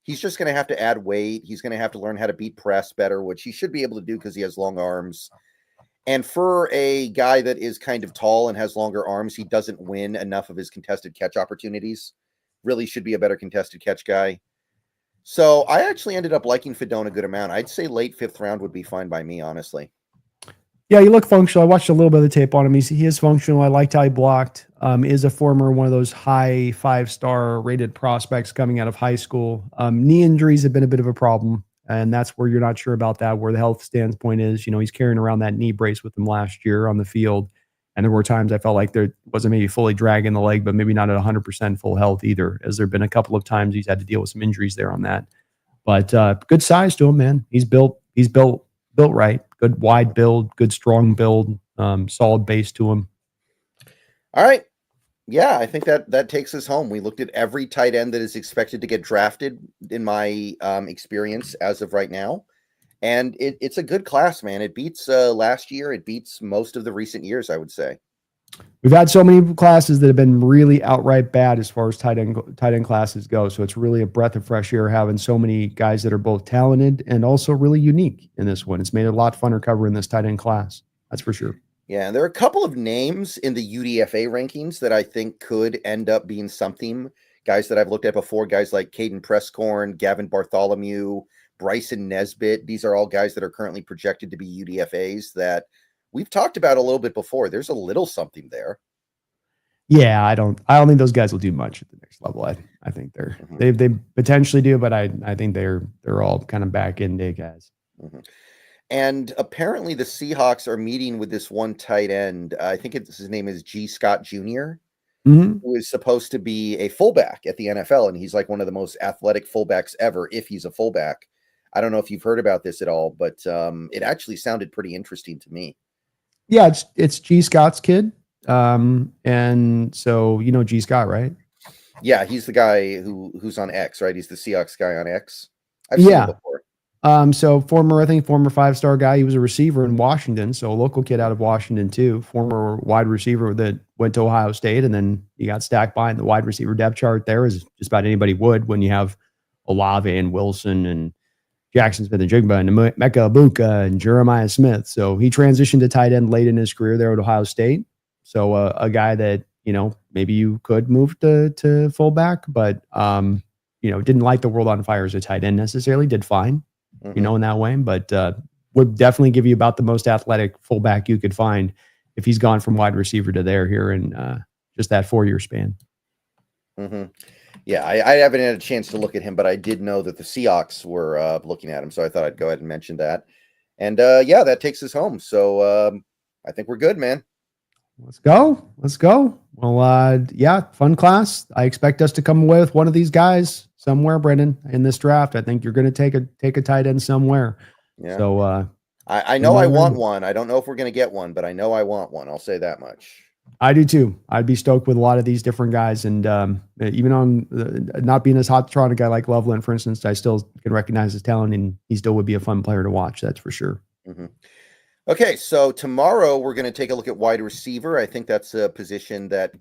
He's just going to have to add weight. He's going to have to learn how to beat press better, which he should be able to do because he has long arms. And for a guy that is kind of tall and has longer arms, he doesn't win enough of his contested catch opportunities. Really should be a better contested catch guy. So I actually ended up liking Fidone a good amount. I'd say late 5th round would be fine by me, honestly. Yeah, he looked functional. I watched a little bit of the tape on him. He is functional. I liked how he blocked. Is a former one of those high 5-star rated prospects coming out of high school. Knee injuries have been a bit of a problem, and that's where you're not sure about that, where the health standpoint is. He's carrying around that knee brace with him last year on the field. And there were times I felt like there wasn't maybe fully dragging the leg, but maybe not at 100% full health either, as there have been a couple of times he's had to deal with some injuries there on that. But good size to him, man. He's built right. Good wide build, good strong build, solid base to him. All right. Yeah, I think that takes us home. We looked at every tight end that is expected to get drafted in my experience as of right now. And it's a good class, man. It beats last year. It beats most of the recent years, I would say. We've had so many classes that have been really outright bad as far as tight end classes go. So it's really a breath of fresh air having so many guys that are both talented and also really unique in this one. It's made it a lot funner covering this tight end class. That's for sure. Yeah, and there are a couple of names in the UDFA rankings that I think could end up being something. Guys that I've looked at before, guys like Caden Presscorn, Gavin Bartholomew, Bryson Nesbitt. These are all guys that are currently projected to be UDFAs that we've talked about a little bit before. There's a little something there. Yeah, I don't think those guys will do much at the next level. I think they potentially do, but I think they're all kind of back end day guys. Mm-hmm. And apparently the Seahawks are meeting with this one tight end. I think his name is G. Scott Jr., who is supposed to be a fullback at the NFL. And he's like one of the most athletic fullbacks ever, if he's a fullback. I don't know if you've heard about this at all, but it actually sounded pretty interesting to me. Yeah, it's G. Scott's kid. And so, G. Scott, right? Yeah, he's the guy who's on X, right? He's the Seahawks guy on X. I've seen him before. So former 5-star guy. He was a receiver in Washington. So a local kid out of Washington too, former wide receiver that went to Ohio State. And then he got stacked behind the wide receiver depth chart there, as just about anybody would when you have Olave and Wilson and Jackson Smith-Njigba and Mecca Abuka and Jeremiah Smith. So he transitioned to tight end late in his career there at Ohio State. So a guy that, maybe you could move to fullback, but, didn't light the world on fire as a tight end necessarily, did fine. In that way, but would definitely give you about the most athletic fullback you could find if he's gone from wide receiver to there here in just that 4-year span. Mm-hmm. Yeah, I haven't had a chance to look at him, but I did know that the Seahawks were looking at him, so I thought I'd go ahead and mention that. And yeah, that takes us home. So I think we're good, man. Let's go. Well, yeah, fun class. I expect us to come away with one of these guys somewhere, Brendan, in this draft. I think you're going to take a tight end somewhere. Yeah. So I know I want one. I don't know if we're going to get one, but I know I want one. I'll say that much. I do too. I'd be stoked with a lot of these different guys, and even on not being as hot to a guy like Loveland, for instance, I still can recognize his talent, and he still would be a fun player to watch. That's for sure. Mm-hmm. Okay, so tomorrow we're going to take a look at wide receiver. I think that's a position that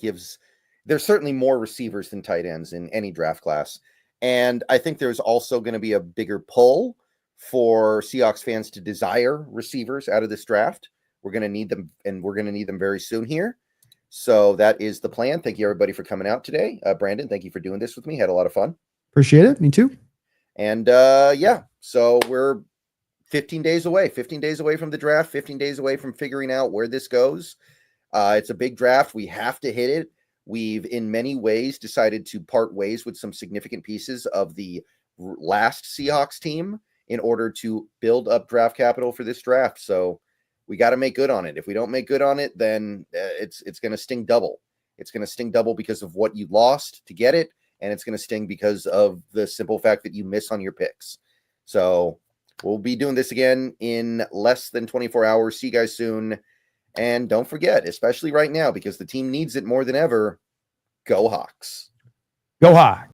there's certainly more receivers than tight ends in any draft class. And I think there's also going to be a bigger pull for Seahawks fans to desire receivers out of this draft. We're going to need them, and we're going to need them very soon here. So that is the plan. Thank you, everybody, for coming out today. Brandon, thank you for doing this with me. Had a lot of fun. Appreciate it. Me too. And yeah, so we're 15 days away from the draft, 15 days away from figuring out where this goes. It's a big draft. We have to hit it. We've, in many ways, decided to part ways with some significant pieces of the last Seahawks team in order to build up draft capital for this draft. So we got to make good on it. If we don't make good on it, then it's going to sting double. It's going to sting double because of what you lost to get it, and it's going to sting because of the simple fact that you miss on your picks. So we'll be doing this again in less than 24 hours. See you guys soon. And don't forget, especially right now, because the team needs it more than ever, go Hawks. Go Hawks.